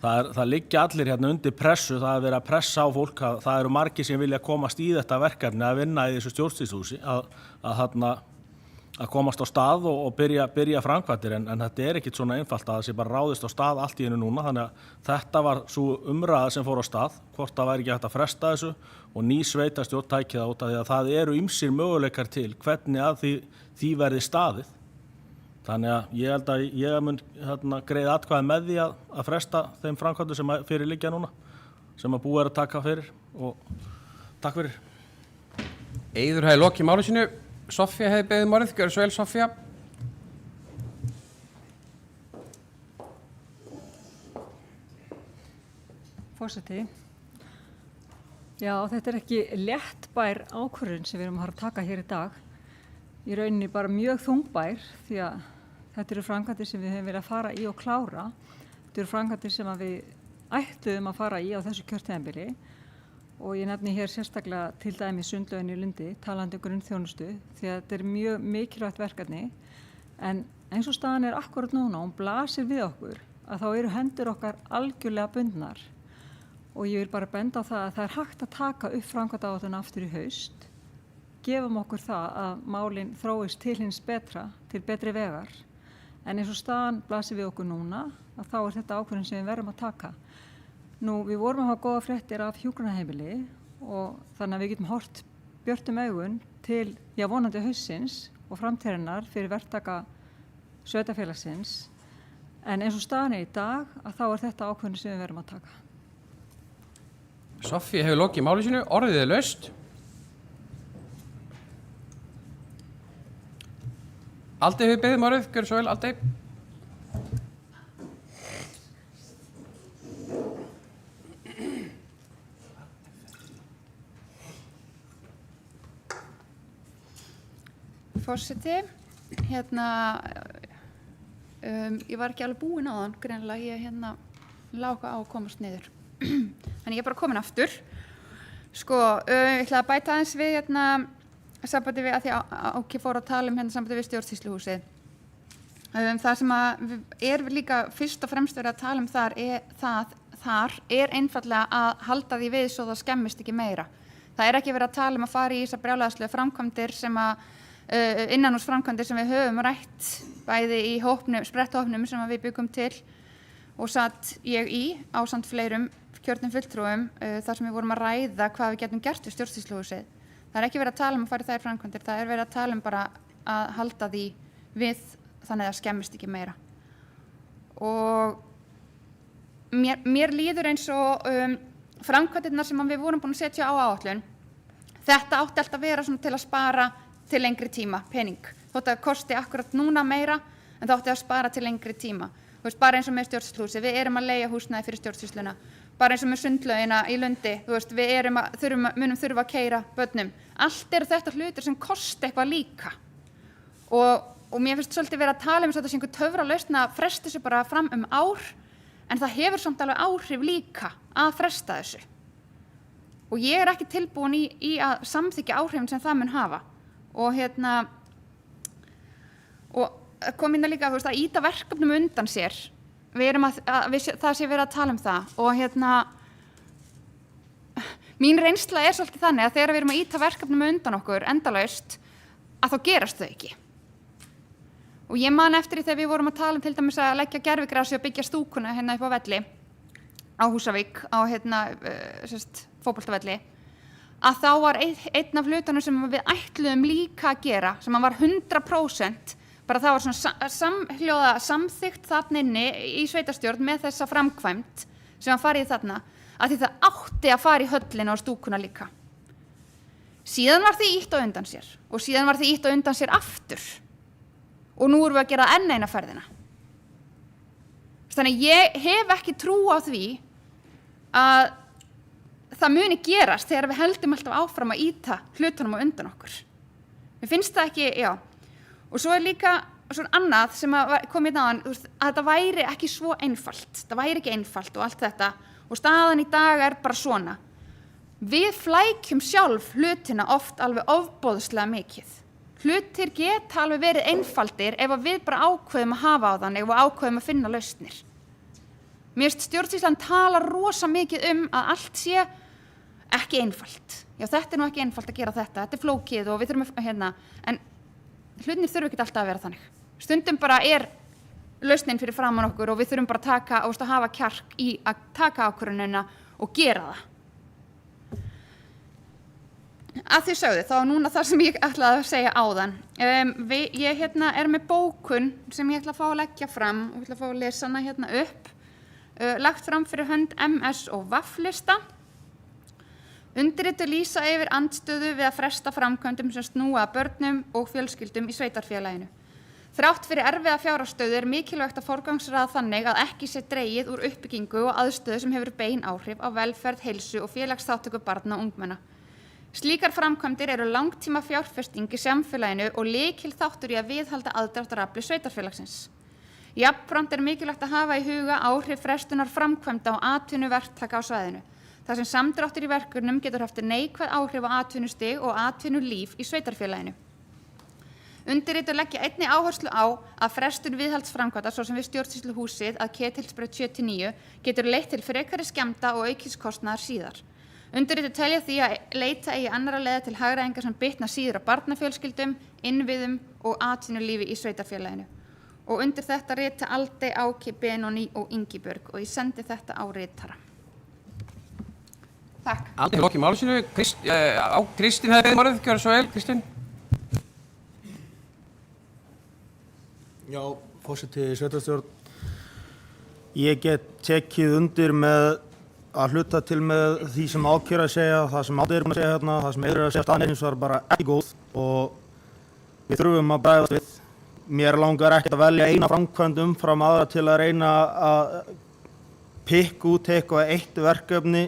það liggja allir hérna undir pressu, það er verið að pressa á fólk, það eru margir sem vilja komast í þetta verkefni að vinna í þessu stjórnsýsluhúsi, að komast á stað og byrja framkvæmdir, en þetta er ekkit svona einfalt að það sé bara ráðist á stað allt í einu núna, þannig að þetta var svo umræða sem fór á stað, hvort það væri ekki hægt að fresta þessu og ný sveitarstjórn tæki það út af því að það eru ýmsir möguleikar til hvernig að því verði staðið. Þannig að ég held að ég mun greiða atkvæði með því að fresta þeim framkvæmdum sem fyrir liggja núna, sem að búið að taka fyrir og takk fyrir. Eiður hefði lokið máli sínu. Soffía hefði beðið orðið. Gjörðu svo vel, Soffía. Forseti. Já, þetta er ekki léttbær ákvörðun sem við erum að taka hér í dag. Í rauninni bara mjög þungbær því að þetta eru framkvæmdir sem við höfum viljað fara í og klára. Þetta eru framkvæmdir sem við ætluðum að fara í á þessu kjörtímabili og ég nefni hér sérstaklega til dæmis sundlaugin í Lundi, talandi grunnþjónustu, því að þetta er mjög mikilvægt verkefni. En eins og staðan er akkurat núna, hún blasir við okkur, að þá eru hendur okkar algjörlega bundnar. Og ég vil bara benda á það að það er hægt að taka upp framkvæmdaáætlun aftur í haust, gefum okkur það að málin þróist til hins betra, til betri vegar. En eins og staðan blasir við okkur núna, að þá er þetta ákvörðun sem við verðum að taka. Nú, við vorum að hafa góða fréttir af hjúkrunarheimili og þannig að við getum hort björtum augun til, vonandi haustsins og framtíðarinnar fyrir verktaka sveitarfélagsins. En eins og staðan er í dag, að þá er þetta ákvörðun sem við verðum að taka. Soffía hefur lokið máli sínu. Orðið er laust. Aldi hefur beðið orðið. Gjörðu svo vel, Aldi. Forseti, ég var ekki alveg búin á þann, greinilega ég lága á að komast niður. Þannig ég er bara komin aftur. Sko, ég ætla að bæta aðeins við sambandi við að því Áki fór að tala sambandi við stjórnsýsluhúsið. Það sem er líka fyrst og fremst verið að tala þar er einfallega að halda því við svo það skemmist ekki meira. Það er ekki verið að tala að fara í þessar brjálæðislegu framkvæmdir sem innanhúsframkvæmdir sem við höfum rætt bæði í spretthópnum sem við byggum til og satt ég í ásamt fleirum kjörnum fulltrúum þar sem við vorum að ræða hvað við getum gert við stjórnsýsluhúsið. Það er ekki verið að tala að fara í þær framkvæmdir, það er verið að tala bara að halda því við þannig að það skemmist ekki meira. Og mér líður eins og framkvæmdirnar sem við vorum búin að setja á áætlun, þetta átti alltaf að vera svona til að spara til lengri tíma, pening. Þótt að kosti akkurat núna meira, en það átti að spara til lengri tíma. Þú veist, bara eins og með stjórnsýsluhúsið, við erum að leigja húsnæði fyrir stjórnsýsluna. Bara eins og með sundlaugina í Lundi, þú veist, við munum þurfa að keyra börnum. Allt eru þetta hlutir sem kosti eitthvað líka. Og mér finnst svolítið verið að tala þetta sem einhver töfralausn að fresta þessu bara fram ár, en það hefur samt alveg áhrif líka að fresta þessu. Og ég er ekki tilbúin í að samþykkja áhrifin sem það mun hafa. Og kom líka að íta verkefnum undan sér. Það sé verið að tala það. Og mín reynsla er svolítið þannig að þegar við erum að íta verkefnum undan okkur endalaust, að þá gerast þau ekki. Og ég man eftir því þegar við vorum að tala til dæmis að leggja gervigrasi og byggja stúkuna upp á velli, á Húsavík, á fótboltavelli, að þá var einn af hlutunum sem við ætluðum líka að gera, sem var 100%, bara það var svona samhljóða samþykkt þarna inni í sveitarstjórn með þessa framkvæmd sem var farið þarna, að því það átti að fara í höllina og stúkuna líka. Síðan var því ítt á undan sér og síðan var því ítt á undan sér aftur og nú erum við að gera enn eina ferðina. Þannig ég hef ekki trú á því að það muni gerast þegar við heldum alltaf áfram að íta hlutunum á undan okkur. Mér finnst það ekki, já. Og svo líka svona annað sem kom áðan, að þetta væri ekki svo einfalt. Það væri ekki einfalt og allt þetta. Og staðan í dag er bara svona. Við flækjum sjálf hlutina oft alveg ofboðslega mikið. Hlutir geta alveg verið einfaldir ef við bara ákveðum að hafa á þannig og ákveðum að finna lausnir. Mér finnst stjórnsýslan tala rosa mikið að allt sé ekki einfalt. Já, þetta nú ekki einfalt að gera þetta er flókið og við þurfum en hlutinir þurfa ekki alltaf að vera þannig. Stundum bara lausnin fyrir framan okkur og við þurfum bara að hafa kjark í að taka ákvörðunina og gera það. Að því sögðu, þá núna það sem ég ætlaði að segja áðan. Ég er með bókun sem ég ætla að fá að leggja fram og ætla að fá að lesa hana upp. Lagt fram fyrir hönd MS og VAF-lista. Undirrituð lýsa yfir andstöðu við að fresta framkvæmdum sem snúa að börnum og fjölskyldum í sveitarfélaginu. Þrátt fyrir erfiða fjárhagsstöðu mikilvægt að forgangsraða þannig að ekki sé dregið úr uppbyggingu og aðstöðu sem hefur bein áhrif á velferð, heilsu og félagsþátttöku barna og ungmenna. Slíkar framkvæmdir eru langtíma fjárfesting í samfélaginu og lykilþáttur í að viðhalda aðdráttarafli sveitarfélagsins. Jafnframt mikilvægt að hafa í huga áhrif frestunar framkvæmda og atvinnuverktaka á svæðinu. Þar sem samdráttur í verkefnum getur haft neikvæð áhrif á atvinnustig og atvinnulíf í sveitarfélaginu. Undirrituð leggja einnig áherslu á að frestun viðhaldsframkvæmda svo sem við stjórnsýsluhúsið að Ketilsbraut 79 getur leitt til frekari skemmda og aukins kostnaðar síðar. Undirrituð telja því að leita eigi annarra leiða til hagræðingar sem bitna síður á barnafjölskyldum, innviðum og atvinnulífi í sveitarfélaginu. Og undir þetta rita Aldey, Áki, Benóný og Ingibjörg og ég sendi þetta á ritara. Takk. Aldey, lokið máli sínu. Kristín hefði beðið orðið, gjörðu svo vel, Kristín. Já, forseti sveitarstjórn. Ég get tekið undir með að hluta til með því sem Áki að segja, það sem Aldey að segja hérna, það sem Eiður að segja, staðan hins var bara ekki góð og við þurfum að bregðast við. Mér langar ekkert að velja eina framkvæmd umfram aðra til að reyna að pikka út eitthvað eitt verkefni,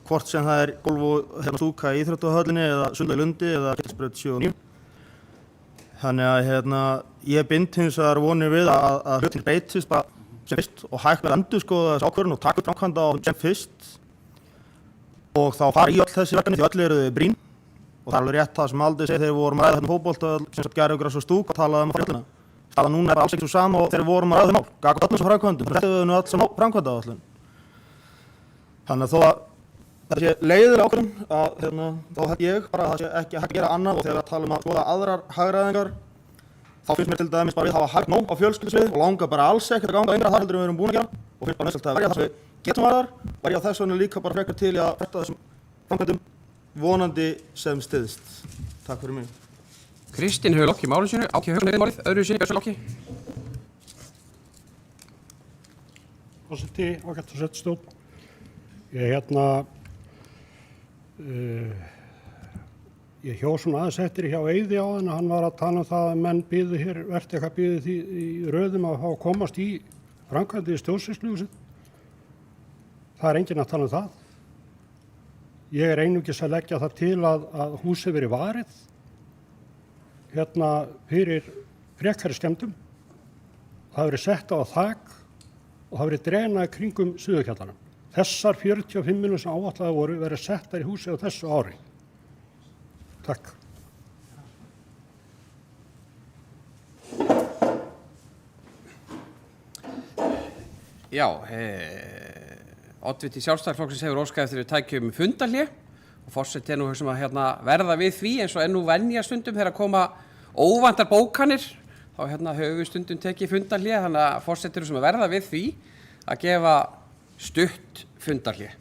hvort sem það golf og stúka í íþróttahöllinni eða Sundlaug Lundi eða Ketilsbraut 79. Þannig að ég bind hins vegar vonir við að hlutin breytist bara sem fyrst og hægt að endurskoða þessi ákvörðun og taka upp framkvæmda sem fyrst og þá fara í öll þessi verkefni því öll eru brýn og það alveg rétt það sem Aldey segir þegar við vorum að ræða fótbolta sem sagt Gerðugras og Stúk og talaði að fjallina. Staðan núna alls ekki svo sama og þegar við vorum að ræða mál, gagnvart öllum sem framkvæmdum, þetta við öll sem framkvæmdaáætlun. Þannig að þó að það sé leiðileg ákvörðun þá held ég bara að það sé ekki hægt að gera annað og þegar við talum að skoða aðrar hagræðingar þá finnst mér til dæmis bara við hafa hægt nóg á fjölskyldusvið og langar bara alls ekkert að ganga yngra þar heldur en við erum búin að gera og finnst bara nauðsynlegt að verja það sem við getum að verja þess vegna líka bara frekar til í að fresta þessum framkvæmdum vonandi sem styðst. Takk fyrir mig. Kristín hefur lokið máli sínu. Áki hefur nefnir málið. Öðru sinni, Björnsson Áki. Forseti, ágætt og sveitarstjórn. Ég hjó svona aðeins eftir hjá Eiði áðan að hann var að tala það að menn biðu hér, verði eitthvað biðu því í röðum að fá að komast í framkvæmdi í stjórnsýsluhúsið. Það enginn að tala það. Ég einungis að leggja það til að húsið veri varið fyrir frekari skemmdum. Það veri sett á þak og það veri drenað kringum suðurkjallarann. Þessar 45 milljónir sem áætlaðar voru verið settar í húsið á þessu ári. Takk. Já, oddviti Sjálfstæðisflokksins hefur óskað eftir við tækjum fundarhlé og forseti nú sem að verða við því eins og nú venja stundum þegar að koma óvæntar bókanir þá höfum við stundum tekið fundarhlé þannig að forseti sem að verða við því að gefa stutt fundarhlé.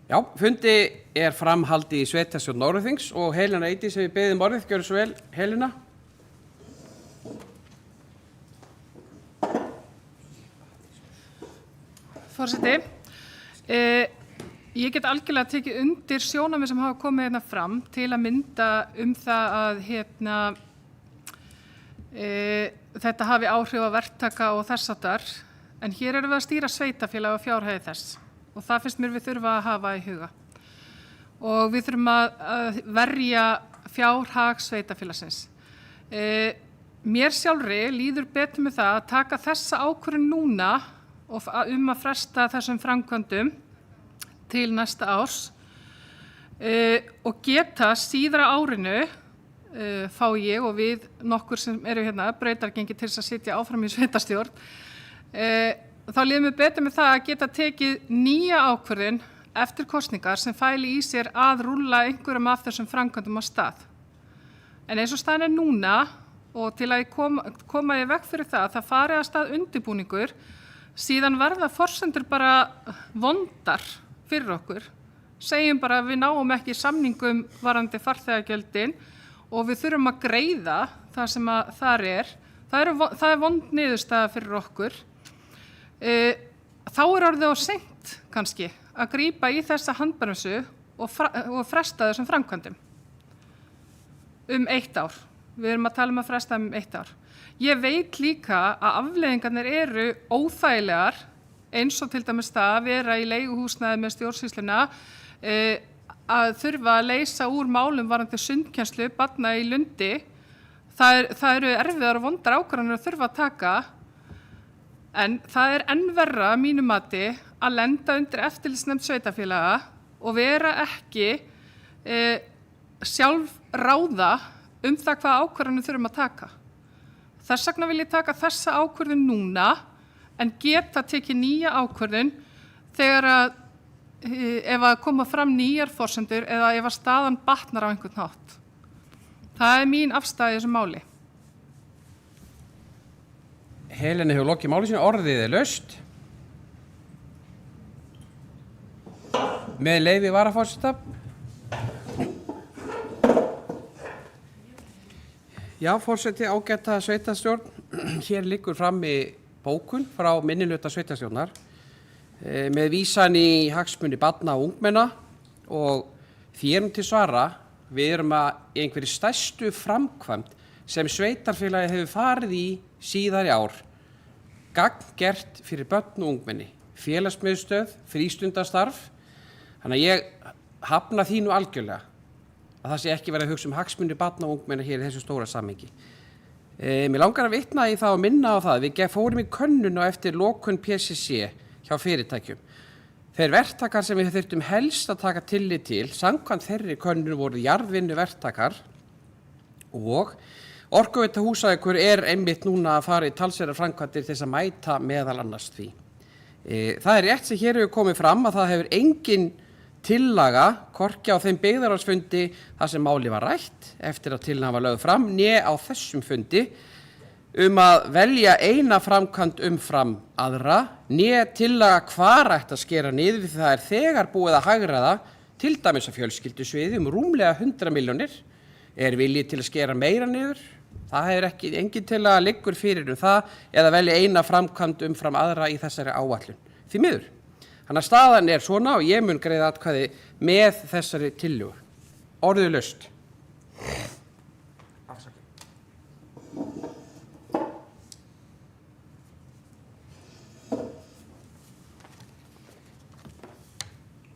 Já, fundi er framhaldi í sveitarstjórn Norðurþings og Helena Eydís sem við beðum orðið. Gjörðu svo vel, Helena. Forseti, ég get algjörlega tekið undir sjónarmið sem hafa komið hérna fram til að mynda það að þetta hafi áhrif á verktaka og þess háttar, en hér erum við að stýra sveitarfélag og fjárhæði þess og það finnst mér við þurfa að hafa í huga. Og við þurfum að verja fjárhag sveitarfélagsins. Mér sjálfri líður betur með það að taka þessa ákvörðun núna og að fresta þessum framkvæmdum til næsta árs og geta síðar á árinu fá ég og við nokkur sem eru hérna brautargengi til þess að sitja áfram í sveitarstjórn. Þá líður mér betur með það að geta tekið nýja ákvörðun eftir kosningar sem fæli í sér að rúlla einhverjum af þessum framkvæmdum á stað. En eins og staðan er núna og til að koma í veg fyrir það fari að stað undirbúningur, síðan verða forsendur bara vondar fyrir okkur. Segjum bara að við náum ekki samningum varðandi farþegagjöldin og við þurfum að greiða það sem að þar er. Það er vond niðurstaða fyrir okkur. Þá er orðið á seint kannski að grípa í þessa handbremsu og fresta þessum framkvæmdum 1 ár. Við erum að tala að fresta 1 ár. Ég veit líka að afleiðingarnir eru óþægilegar eins og til dæmis það að vera í leiguhúsnæði með stjórnsýsluna, að þurfa að leysa úr málum varðandi sundkennslu barna í Lundi. Það eru erfiðar og vondar ákvarðanir að þurfa að taka, en það er enn verra að mínu mati að lenda undir eftirlitsnefnd sveitarfélaga og vera ekki sjálf ráða það hvað ákvarðanir þurfum að taka. Þess vegna vil ég taka þessa ákvörðun núna en geta tekið nýja ákvörðun þegar ef að koma fram nýjar forsendur eða ef að staðan batnar á einhvern hátt. Það er mín afstaða í þessu máli. Helena hefur lokið máli sínu, orðið er laust. Með leyfi varaforseta. Já, forseti, ágæta sveitarstjórn. Hér liggur frammi bókun frá minnihluta sveitarstjórnar með vísan í hagsmuni barna og ungmenna og því erum til svara. Við erum í einhverju stærstu framkvæmd sem sveitarfélagi hefur farið í síðari ár. Gagngert fyrir börn og ungmenni, félagsmiðstöð, frístundastarf. Þannig að ég hafna því nú algjörlega að það sé ekki verið að hugsa hagsmuni barna og ungmenna hér í þessu stóra samhengi. Mér langar að vitna í það og minna á það. Við fórum í könnun og eftir lokun PCC hjá fyrirtækjum. Þeir verktakar sem við þurftum helst að taka tillit til, samkvæmt þeirri könnun voru jarðvinnu verktakar og Orkuveita Húsavíkur er einmitt núna að fara í talsverðar framkvæmdir til þess að mæta meðal annars því. Það er rétt sem hér hefur komið fram að það hefur engin tillaga, hvorki á þeim byggðarráðsfundi þar sem máli var rætt eftir að tillagan var lögð fram, né á þessum fundi að velja eina framkvæmd umfram aðra, né tillaga hvar ætti að skera niður því það er þegar búið að hagræða, til dæmis á fjölskyldusviði rúmlega 100 milljónir. Er viljið til að skera meira niður? Það hefur engin tillaga liggur fyrir það eða velja eina framkvæmd umfram aðra í þessari áætlun. Því miður. Þannig að staðan er svona og ég mun greiða atkvæði með þessari tillögu. Orðið laust.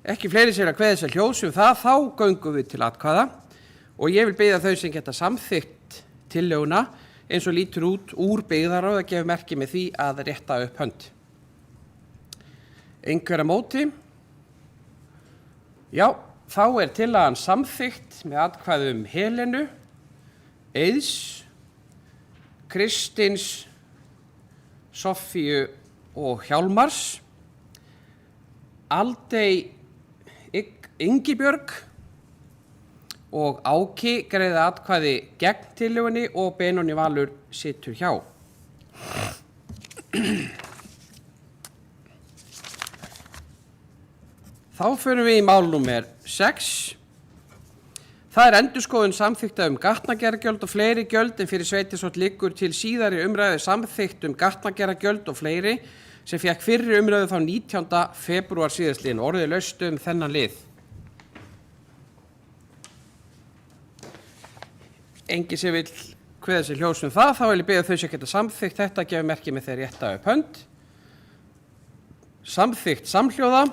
Ekki fleiri sér að kveða sér hljóðs það, þá göngum við til atkvæða og ég vil biðja þau sem geta samþykkt tillöguna eins og lítur út úr byggðarráð að gefa merki með því að rétta upp hönd. Einhver á móti? Já, þá er tillagan samþykkt með atkvæðum Helenu, Eiðs, Kristins, Soffíu og Hjálmars, Aldey Ingibjörg og Áki greiða atkvæði gegn tillögunni og Benóni Valur situr hjá. Þá Þá förum við í mál númer 6. Það er endurskoðun samþykta gatnagerðargjöld og fleiri gjöld en fyrir sveitarstjórn liggur til síðari umræðu samþykkt gatnagerðargjöld og fleiri sem fékk fyrri umræðu þá 19. febrúar síðastliðinn. Orðið laust þennan lið. Engi sem vill kveða sér hljóðs það, þá vil ég biðja þau sem geta samþykkt þetta að gefa merki með þeir rétta upp hönd. Samþykkt samhljóða.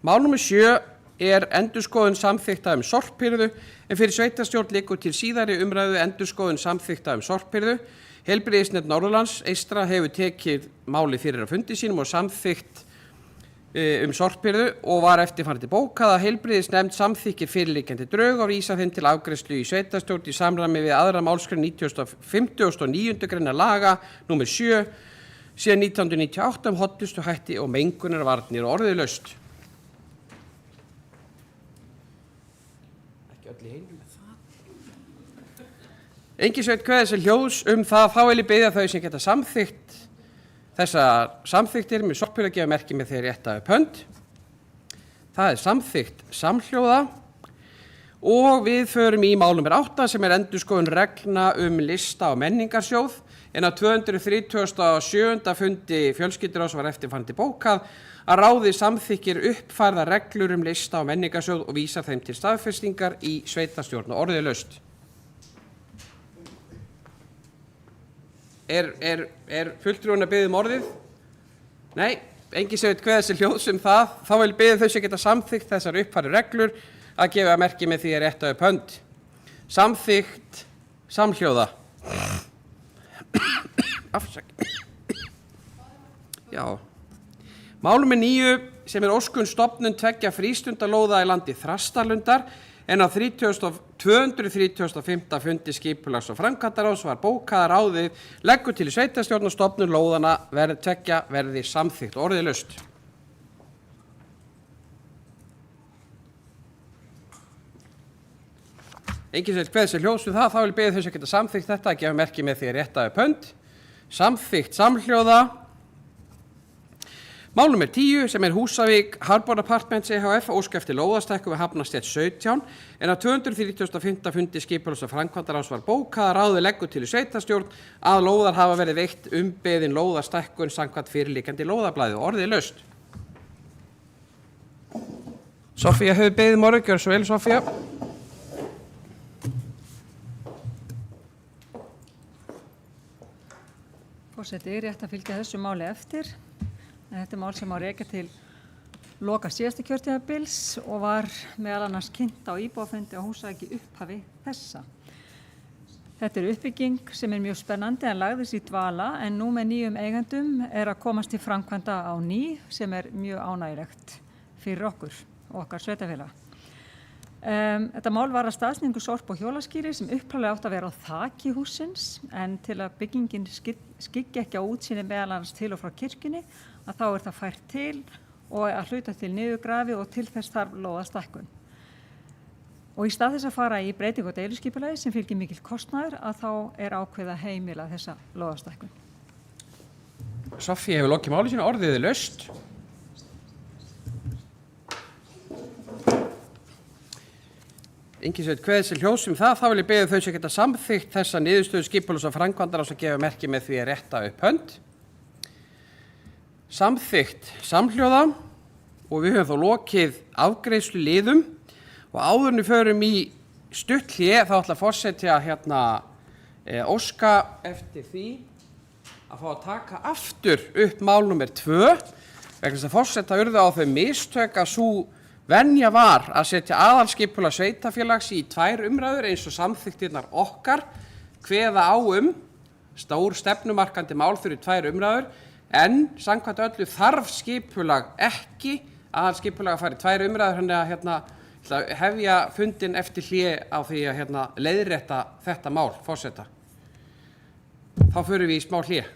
Mál númer 7 er endurskoðun samþykta sorphirðu en fyrir sveitarstjórn liggur til síðari umræðu endurskoðun samþykta sorphirðu. Heilbrigðisnefnd Norðurlands eystra hefur tekið máli fyrir á fundi sínum og samþykkt sorphirðu og var eftirfarandi bókað að heilbrigðisnefnd samþykkir fyrirliggjandi drög og vísa þeim til afgreiðslu í sveitarstjórn í samræmi við 2. málsgrein 59. grein laga númer 7 síðan 1998 hollustuhætti og mengunarvarnir og orðið laust. Ekki öll í einu með það. Engin sveit kveða sér hljóðs það, þá vil ég biðja þau sem geta samþykkt þessar samþykktir með sorphirðu að gefa merki með þeir rétta upp hönd. Það er samþykkt samhljóða og við förum í mál númer 8 sem er endurskoðun reglna lista- og menningarsjóð. En á 237. fundi fjölskylduráðs var eftirfarandi bókað að ráðið samþykkir uppfærða reglur lista- og menningarsjóð og vísar þeim til staðfestingar í sveitarstjórn og orðið laust. Er fulltrúin að biðja orðið? Nei, engin sem veit kveða sér hljóðs það, þá vil biðja þau sem geta samþykkt þessar uppfærðu reglur að gefa merki með því rétta upp hönd. Samþykkt samhljóða. Já. Mál númer 9 sem er óskun stofnun 2 frístundalóða í landi Þrastarlundar en á 235. fundi skipulags- og framkvæmdaráðs var bókað að ráðið leggur til sveitarstjórn og stofnun lóðana 2 verði samþykkt. Orðið laust. Engin sem kveður sér hljóðs það, þá vil biðja þau sem geta samþykkt þetta að gefa merki með því rétta upp hönd. Samþykkt samhljóða. Mál númer 10 sem er Húsavík Harbor Apartments EHF óska eftir lóðastækku við Hafnarstétt 17 en á 235. fundi skipulags- og framkvæmdaráðs var bókað að ráðið leggur til sveitarstjórn að lóðar hafa verið veitt beðin lóðastækkun samkvæmt fyrirliggjandi lóðablaði og orðið laust. Sofía hefur beðið orðið, gjör svo vel Sofía. Forseti, rétt að fylgja þessu máli eftir. Þetta er mál sem á rekja til loka síðasta kjörtímabils og var meðal annars kynnt á íbúafundi á Húsavík í upphafi þessa. Þetta er uppbygging sem er mjög spennandi en lagðist í dvala en nú með nýjum eigendum er að komast til framkvæmda á ný sem er mjög ánægilegt fyrir okkur og okkar sveitarfélag. Þetta mál var að staðsningu sorp og hjólaskýri sem upphaflega átt að vera á þaki hússins en til að byggingin skyggi ekki á útsýni meðal annars til og frá kirkjunni að þá er það fært til og að hluta til niðurgrafi og til þess þarf lóðastækkun. Og í stað þess að fara í breytingu á deiluskipulagi sem fylgir mikil kostnaður að þá er ákveðið að heimila þessa lóðastækkun. Sofía hefur lokið máli sínu, orðið er laust. Engin sem veit kveðið sér hljóðs það, þá vil ég biðja þau sem geta samþykkt þessa niðurstöðu skipulags- og framkvæmdaráðs að gefa merki með því rétta upp hönd. Samþykkt samhljóða og við höfum þá lokið afgreiðslu liðum og áður en við förum í stutt hlé þá ætla forseti að óska eftir því að fá að taka aftur upp mál númer 2 vegna þess að forseta urðu á þau mistök að sú venja var að setja aðalskipulag sveitarfélags í 2 umræður eins og samþykktirnar okkar kveða á stór stefnumarkandi mál fyrir 2 umræður en samkvæmt öllu þarf skipulag ekki aðalskipulag að fara í 2 umræður þannig að hefja fundin eftir hlé á því að leiðrétta þetta mál forseta. Þá förum við í smá hlé.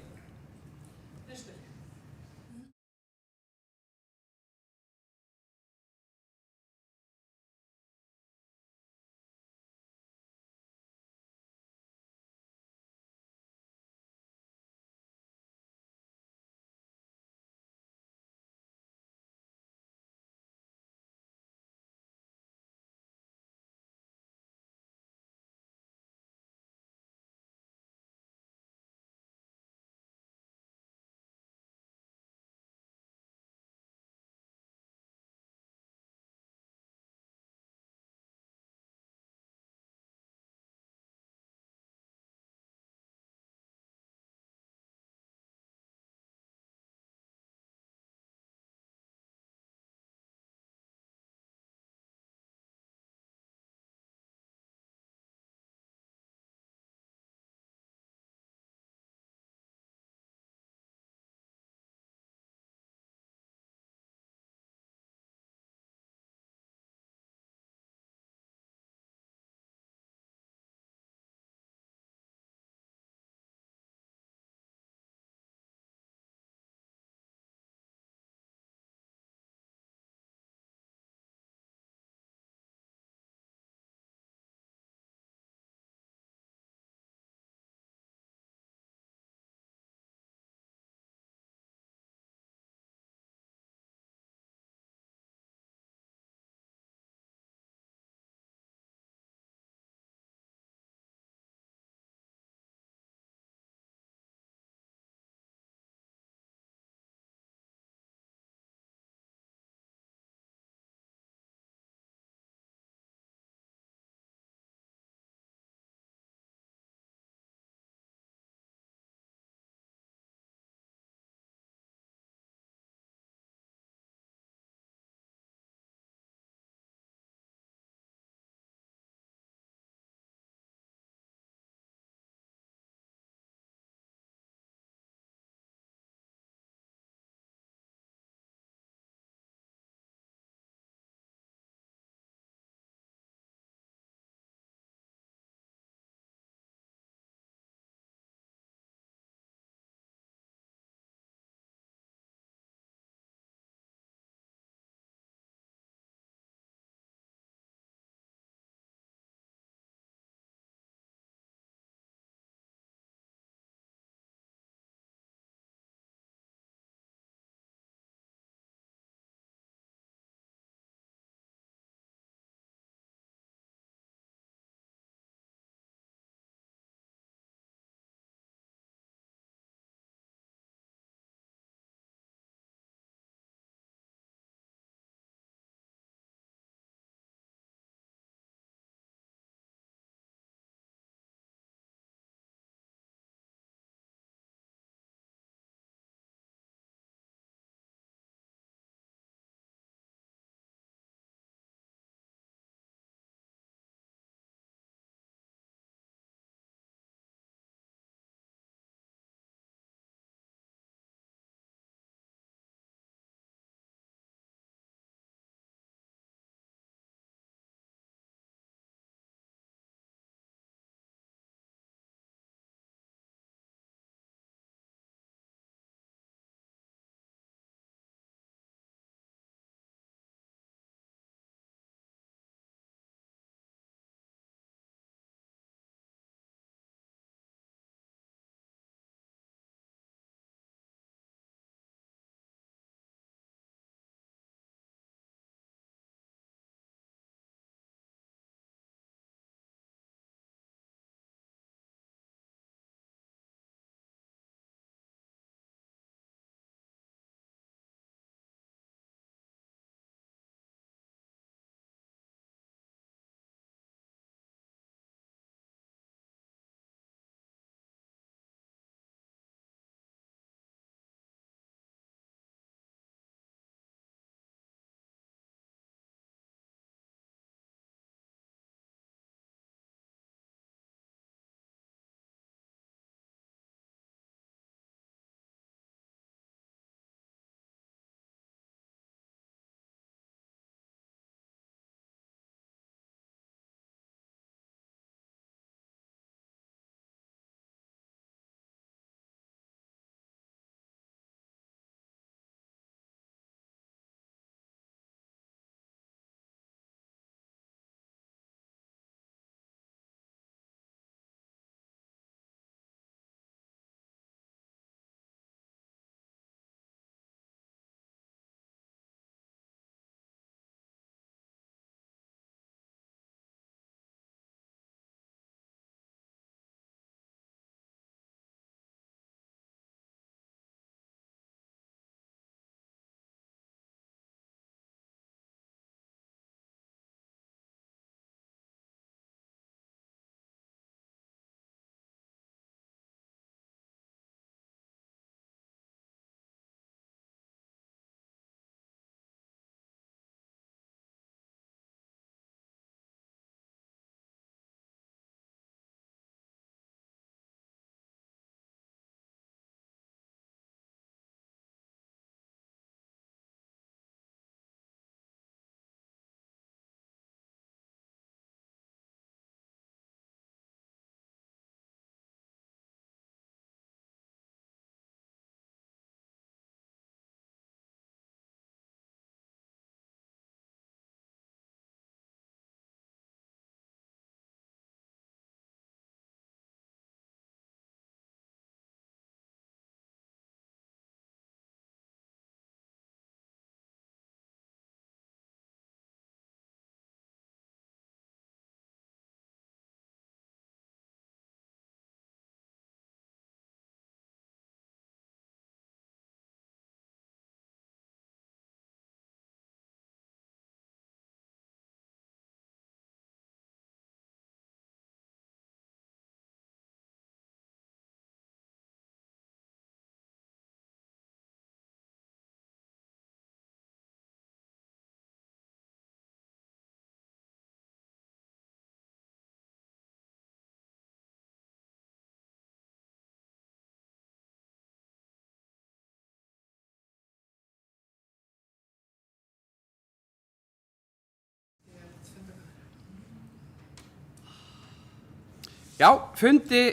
Já, fundi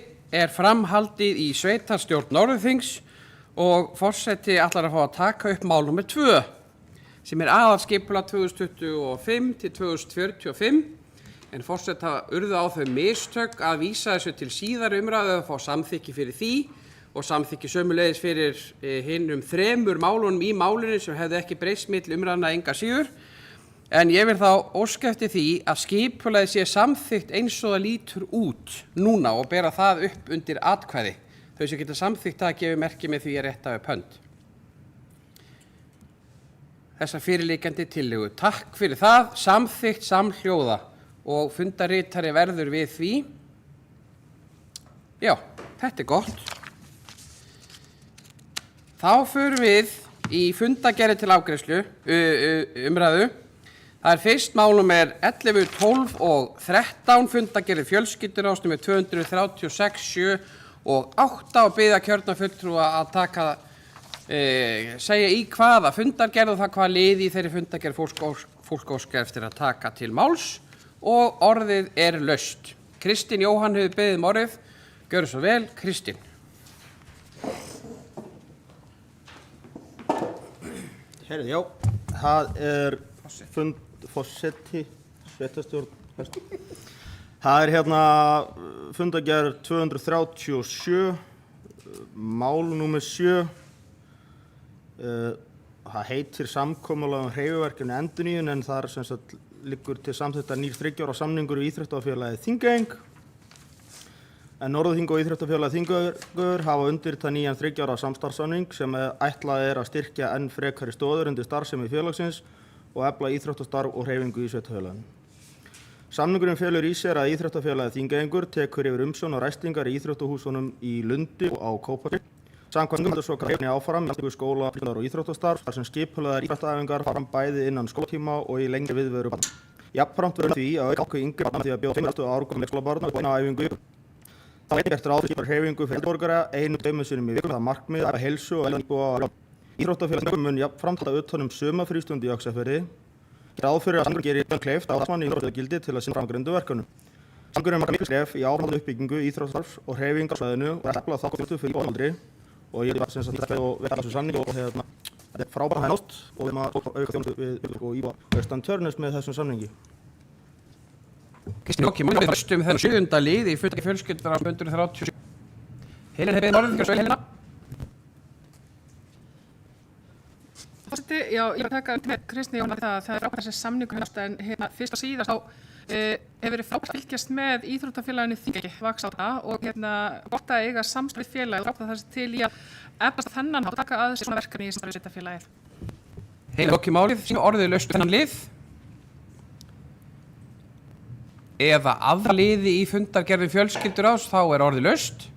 framhaldið í sveitarstjórn Norðurþings og forseti ætlar að fá að taka upp mál nr. 2 sem aðalskipulag 2025 til 2045 en forseta urðu á þau mistök að vísa þessu til síðari umræðu að fá samþykki fyrir því og samþykki sömuleiðis fyrir hinum 3 málunum í málinu sem hefði ekki breyst milli umræðna enga síður. En ég vil þá óska eftir því að skipulagið sé samþykkt eins og það lítur út núna og bera það upp undir atkvæði. Þau sem geta samþykkt að gefa merki með því að rétta upp hönd. Þessa fyrirliggjandi tillögu. Takk fyrir það, samþykkt samhljóða og fundarritari verður við því. Já, þetta gott. Þá förum við í fundagerðir til afgreiðslu, umræðu. Það fyrst mál númer 11, 12 og 13 fundagerðir fjölskylduráðs númer 236, 7 og 8 og biðja kjörna fulltrúa að taka, segja í hvaða fundargerð og það hvaða liði í þeirri fundargerð fólk óskar eftir að taka til máls og orðið laust. Kristín Jóhann hefur beðið orðið. Gjörðu svo vel, Kristín. Herðu, já, það forseti, sveitarstjórn. Það hérna fundagerð 237, mál númer 7. Það heitir samkomulag hreyfiverkefni endurnýjun en þar sem sagt liggur til samþykktar nýr 3 ára samningur við Íþróttafélagið Þingeying. En Norðurþing og Íþróttafélagið Þingeyingur hafa undirritað nýjan 3 ára samstarfssamning sem ætlað að styrkja enn frekari stoðir undir starfsemi félagsins og efla íþróttastarf og hreyfingu í sveitarfélaginu. Samningurinn felur í sér að Íþróttafélagið Þingeyingur tekur yfir umsjón og ræstingar í íþróttahúsunum í Lundi og á Kópavogi. Samkvæmt heldur svo hreyfinni áfram með skóla, frístundar og íþróttastarf þar sem skipulagðar íþróttaæfingar fram bæði innan skólatíma og í lengri viðveru barna. Jafnframt verður því að auka yngri barna því að bjóða 5 árgöngum leikskólabarna og beina æfingu. Það er gert ráð fyrir hreyfingu fyrir borgara 1-2 sinnum í viku það markmið að heilsu og íbúa á Íþróttafélagið mun jafnframt halda utan sumarfrístund í Öxarfirði. Ráð fyrir að samningurinn gerir kleift á starfsmanni í Íþróttafélagið til að sinna framangreindum verkefnum. Samningurinn markar mikil skref í áframhaldandi uppbyggingu íþróttastarfs og hreyfingar á svæðinu og efla þátttöku fyrir íbúa á aldri og ég var sem sagt og við þessu samningi og þetta frábært nátt og við maður auka þjónustu við og íbúa austan Tjörnes með þessum samningi. Kristín Jóki, við þessum þennan 7. lið í fundagerð fjölskylduráðs 237. Helena hefur beðið orðið, gjörðu svo vel, Helena. Forseti, já, ég var að taka með Kristín Jóhann að það ákveðið þessi samningur hérna en fyrst og síðast þá hefur verið frábært að fylgjast með Íþróttafélaginu Þingeyingi Vaxáta og gott að eiga samstarf við félagið og gott að það sé til í að eflast þennan og taka að þessi svona verkefni í samstarfi við sveitarfélagið. Helena Jóki málið, orðið laust þennan lið. Eða aðra liði í fundargerðum fjölskylduráðs, þá orðið laust.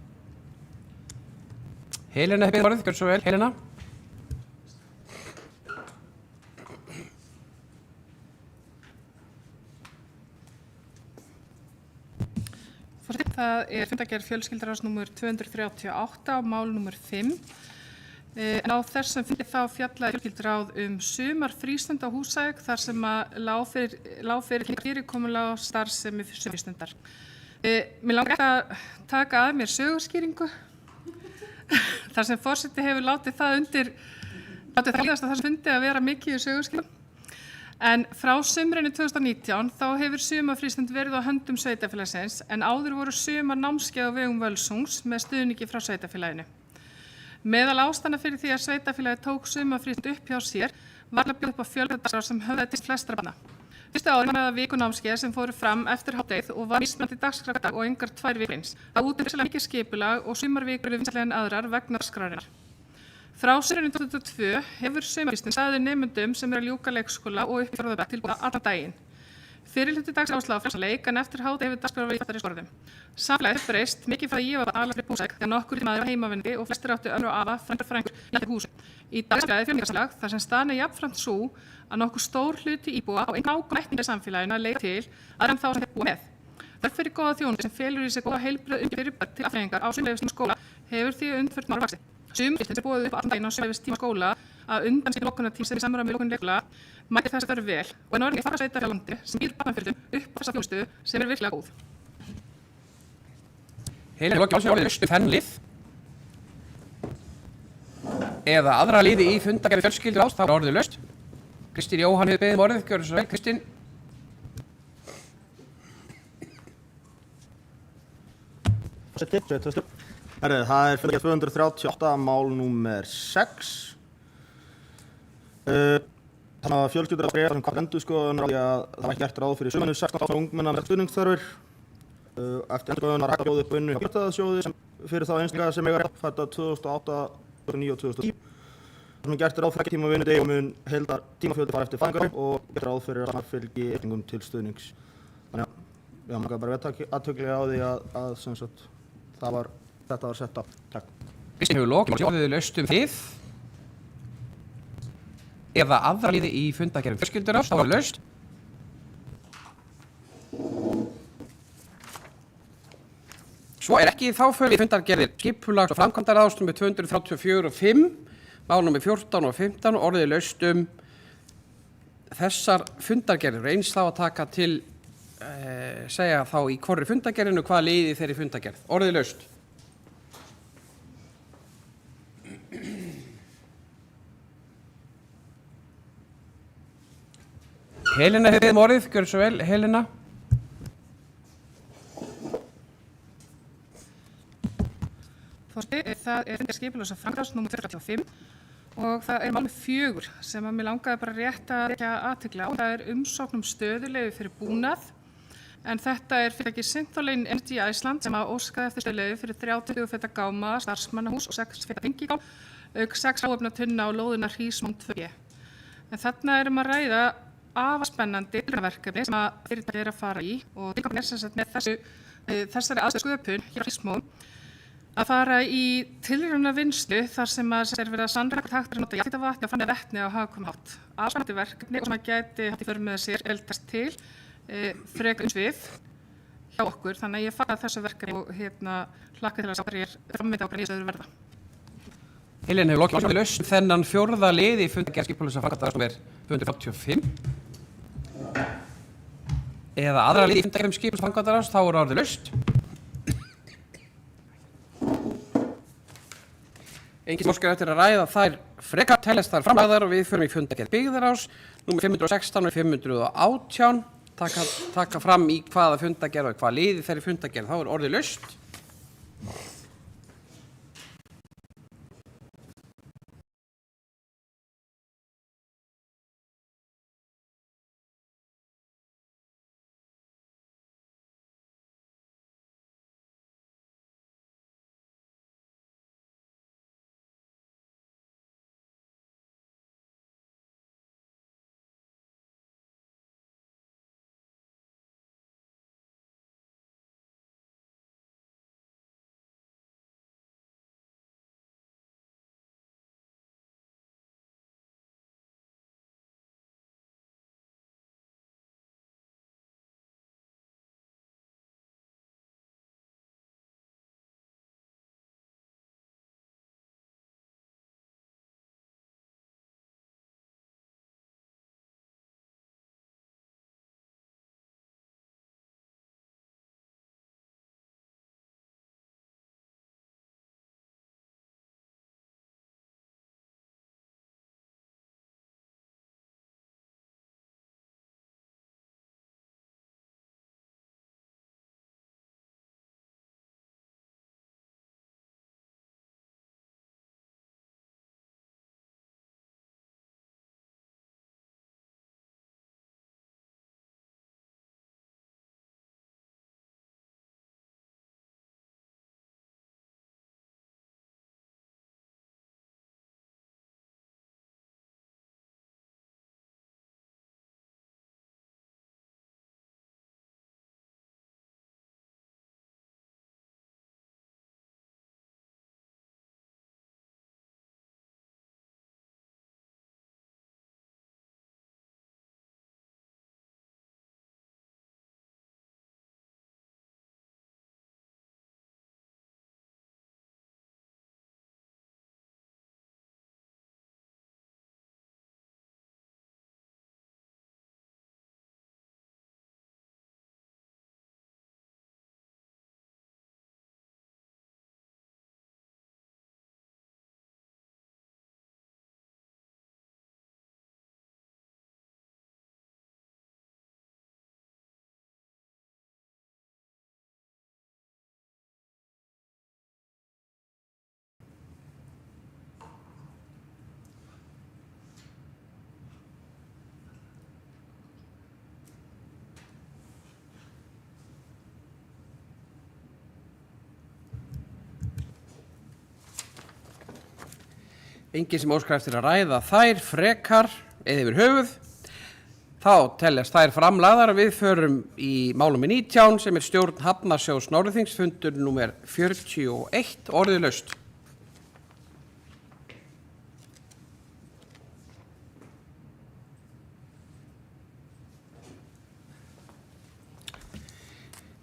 Helena hefur beðið orðið, gjörðu svo vel, Helena. Það fundagerð fjölskylduráðs númer 238 og mál númer 5. En á þessum fundi þá fjallaði fjölskylduráð sumarfrístund á Húsavík þar sem að lá fyrir fyrirkomulag starfsemi sumarfrístundar. Mér langar að taka að mér sögurskýringu þar sem forseti hefur látið það líðast á þessum fundi að vera mikið í sögurskýringu. En frá sumrinu 2019 þá hefur sumarfrístund verið á höndum sveitarfélagsins en áður voru sumarnámskeið á vegum Völsungs með stuðningi frá sveitarfélaginu. Meðal ástæðna fyrir því að sveitarfélagið tók sumarfrístund upp hjá sér var að bjóða upp á fjölbreyttar sem höfðaðist flestra barna. Fyrstu árið með vikunámskeið sem fóru fram eftir hádegið og var mismunandi dagskrárdag og engar 2 vikur eins. Það út vissulega mikið skipulag og sumarvikur eru vinsælegri en aðrar vegna dagskrárinnar. Frá sumrinu 2022 hefur sumarfrístund staðið nemendum sem eru að ljúka leikskóla og upp í 4. bekk til boða allan daginn. Fyrir hluti dags áhersla á frjálsan leik en eftir hádegi hefur dagskrár verið í fattari skorðum. Samfélagið hefur breyst mikið frá því ég var alveg fyrir Húsavík þegar nokkur maður var heimavinni og flestir áttu ömmu og afa, frændur í húsum. Í dag er samfélagið fjölmenningarsamfélag þar sem staðan jafnframt sú að nokkur stór hluti íbúa á nákvæmlega ættingja samfélaginu að leita til aðra en þá sem þeir búa með. Þörf fyrir góða þjónustu sem felur í sig góða heilbrigða umgjörð fyrir börn til afþreyingar á sumleifistíma skóla hefur því undanfarna ár vaxið. Sumfrístund sem boðið upp á allan daginn á sumleifistíma skóla að undanskildu lokunartíma sem í samræmi við lokun leikskóla mætir þess að það vel og er orðin í fara sveitarfélagi á landi sem býður barnafjölskyldum upp á þessa þjónustu sem virkilega góð. Helena hefur lokið orðið laust þenn lið eða aðra liði í fundargerð fjölskylduráðs, þá er orðið laust. Kristín Jóhann hefur beðið orðið, gjörðu svo vel, Kristín. Það er fundargerð 238, mál númer 6. Þannig að fjölskyldur að bregja sem hvað endurskoðunar því að það var ekki gert ráð fyrir 16 ára ungmenna með stuðningsþörfir. Eftir endurskoðunar hægt að bjóða upp unnu hjá Bjartaðarsjóði fyrir þá einstaklinga sem eiga fædda 2008, 2009 og 2010. Þannig gert ráð fyrir tíma vinnudegi og mun heildar tímafjöldi fara eftir fæðingar og gert ráð fyrir að það fylgi yktingum til stuðnings. Þannig að maður bara veit aðtöklega á því að sem sagt, þetta var sett á. Takk. Kristín hefur lokið orðið laust þið eða aðra liði í fundargerð fjölskylduráðs, þá er laust. Svo er ekki þá fyrir fundargerðir skipulags- og framkvæmdaráðs nr. 234 og 5, mál nr. 14 og 15, orðið laust þessar fundargerðir. Eins þá að taka til, segja þá í hvorri fundargerðinu hvað liði þeirri fundargerð. Orðið laust. Helena hefur beðið orðið, gjörðu svo vel, Helena. Það er fundargerð skipulags- og framkvæmdaráðs nr. 35 og það er mál 4 sem að mér langaði bara rétt að vekja athygli á. Það er umsókn stöðuleyfi fyrir búnað, en þetta er fyrirtækið Syntholain Energy Iceland sem að óskaði eftir stöðuleyfi fyrir 30 feta gáma starfsmannahús og 6 feta tengigám, auk 6 hráefnatunna á lóðina Hrísmón 2. En þarna erum að ræða afar spennandi verkefni sem að fyrirtækið er að fara í og tilgangurinn er sem sagt með þessari aðstöðusköpun hjá Hrísmón að fara í tilraunavinnslu þar sem er verið að sannreyna hvort hægt er að nota jarðhitavatn og framleiða vetni á hagkvæman hátt. Spennandi verkefni og sem að gæti haft í för með sér eldast til frekar umsvif hjá okkur. Þannig að ég fagna þessu verkefni og hlakka til að sjá hverjir framvinda okkar niðurstöður verða. Helena hefur lokið orðið laust þennan fjórða lið í fundargerð skipulags- og framkvæmdaráðs nr. 245 eða aðra lið í fundargerð skipulags- og framkvæmdaráðs, þá er orðið laust. Engin óskar eftir að ræða þær frekar teljast þær framlagðar og við förum í fundargerð byggðaráðs nr. 516 og 518, taka fram í hvaða fundargerð og hvaða liði þeirri fundargerð, þá er orðið laust. enginn sem óskar eftir að ræða þær frekar eða yfir höfuð, þá teljast þær framlagðar. Við förum í mál númer 19 sem er stjórn Hafnarsjóðs Norðurþings, fundur númer 41, orðið laust.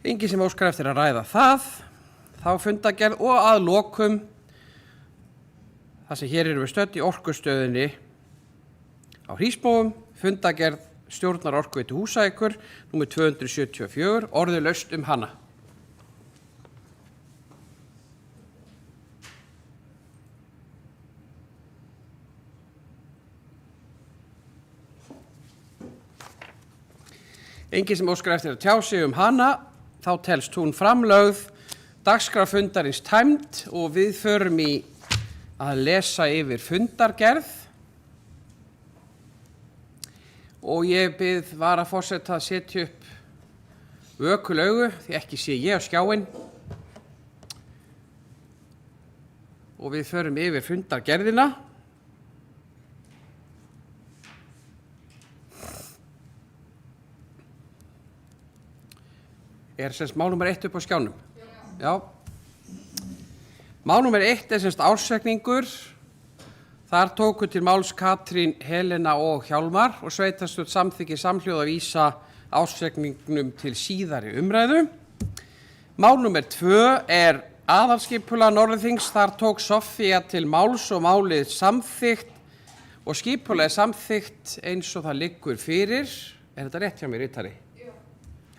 Enginn sem óskar eftir að ræða það, þá fundargerð og að lokum það sem hér erum við stödd í orkustöðinni á Hrísmóum, fundargerð stjórnar Orkuveitu Húsavíkur, númer 274, orðið laust hana. Enginn sem óskar eftir að tjá sig hana, þá telst hún framlögð, dagskrá fundarins tæmd og við förum í að lesa yfir fundargerð. Og ég bið varaforseta að setja upp vökul augu, því ekki sé ég á skjáinn. Og við förum yfir fundargerðina. Er semst mál númer 1 upp á skjánum? Já. Mál númer 1 er semst ársreikningur. Þar tóku til máls Katrín, Helena og Hjálmar og sveitarstjórn samþykki samhljóða vísa ársreikningnum til síðari umræðu. Mál númer 2 er aðalskipulag Norðurþings. Þar tók Soffía til máls og málið samþykkt og skipulagið samþykkt eins og það liggur fyrir. Er þetta rétt hjá mér, ritari? Já.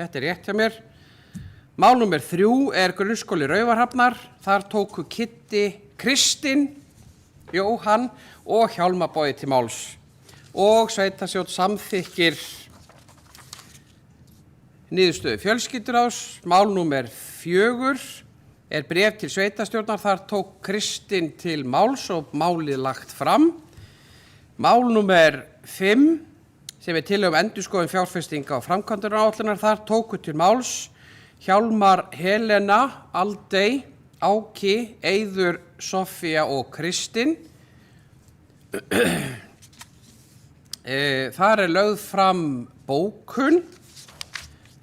Þetta er rétt hjá mér. Mál númer 3 er grunnskóli Raufarhafnar. Þar tóku Kitti, Kristinn, Jóhann og Hjálmar Bogi til máls og sveitarstjórn samþykkir niðurstöðu fjölskylduráðs. Mál númer 4 er bréf til sveitarstjórnar. Þar tók Kristinn til máls og málið lagt fram. Mál númer 5 sem er tillögu endurskoðun fjárfestinga og framkvæmdaáætlunar. Þar tóku til máls Hjálmar, Helena, Aldey, Áki, Eiður, Soffía og Kristinn. Þar er lögð fram bókun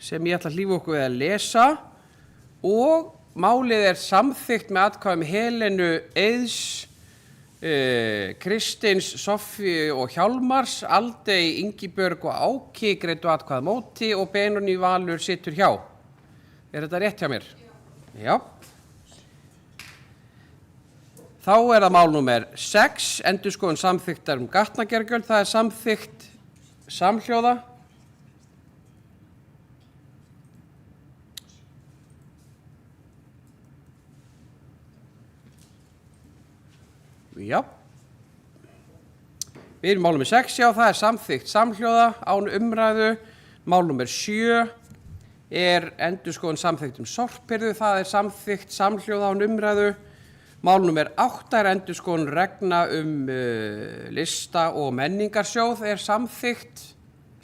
sem ég ætla að hlífa okkur við að lesa og málið er samþykkt með atkvæðum Helenu, Eiðs, Kristins, Soffíu og Hjálmars, Aldey, Ingibjörg og Áki greiddu atkvæði á móti og Benóný Valur situr hjá. Er þetta rétt hjá mér? Já. Þá er það mál númer 6, endurskoðun samþykktar gatnagerðargjöld. Það er samþykkt samhljóða. Já. Við erum mál númer 6, já, það er samþykkt samhljóða án umræðu. Mál númer 7 er endurskoðun samþykkt sorphirðu. Það er samþykkt samhljóða án umræðu. Mál númer 8 er endurskoðun reglna lista og menningarsjóð er samþykkt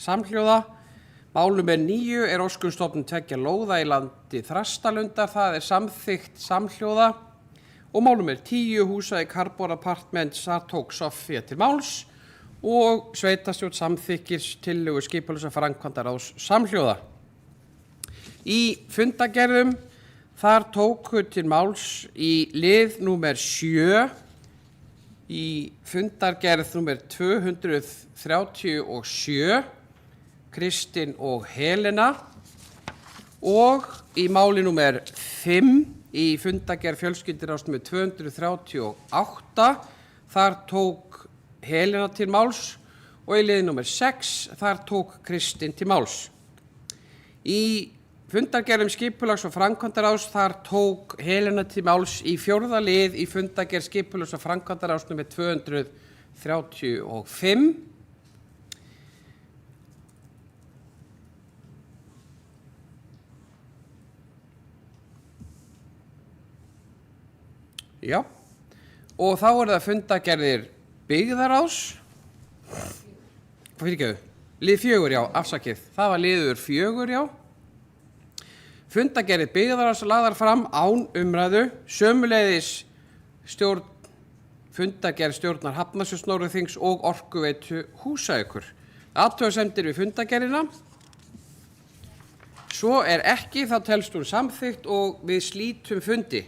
samhljóða. Mál númer 9 er óskunstofnun 2 lóða í landi Þrastalundar. Það er samþykkt samhljóða. Og mál númer 10 Húsavík Harbor Apartments. Þar tók Soffía til máls og sveitarstjórn samþykkir tillögu skipulags- og framkvæmdaráðs samhljóða. Í fundargerðum þar tóku til máls í lið númer 7 í fundargerð númer 237 Kristinn og Helena og í máli númer 5 í fundargerð fjölskylduráðs númer 238 þar tók Helena til máls og í lið númer 6 þar tók Kristinn til máls. Í fundargerðum skipulags- og framkvæmdaráðs þar tók Helena til máls í 4. lið í fundargerð skipulags- og framkvæmdaráðs númer 235. Já, og þá er það fundargerðir byggðaráðs. Fyrirgefðu, lið 4, já, afsakið. Það var liður 4, já. Fundargerðir byggðaráðs lagðar fram án umræðu, sömuleiðis stjórn fundagerð stjórnar Hafnarfjarðar Norðurþings og Orkuveitu Húsavíkur. Athugasemdir við fundagerðina? Svo er ekki, þá telst hún samþykkt og við slítum fundi.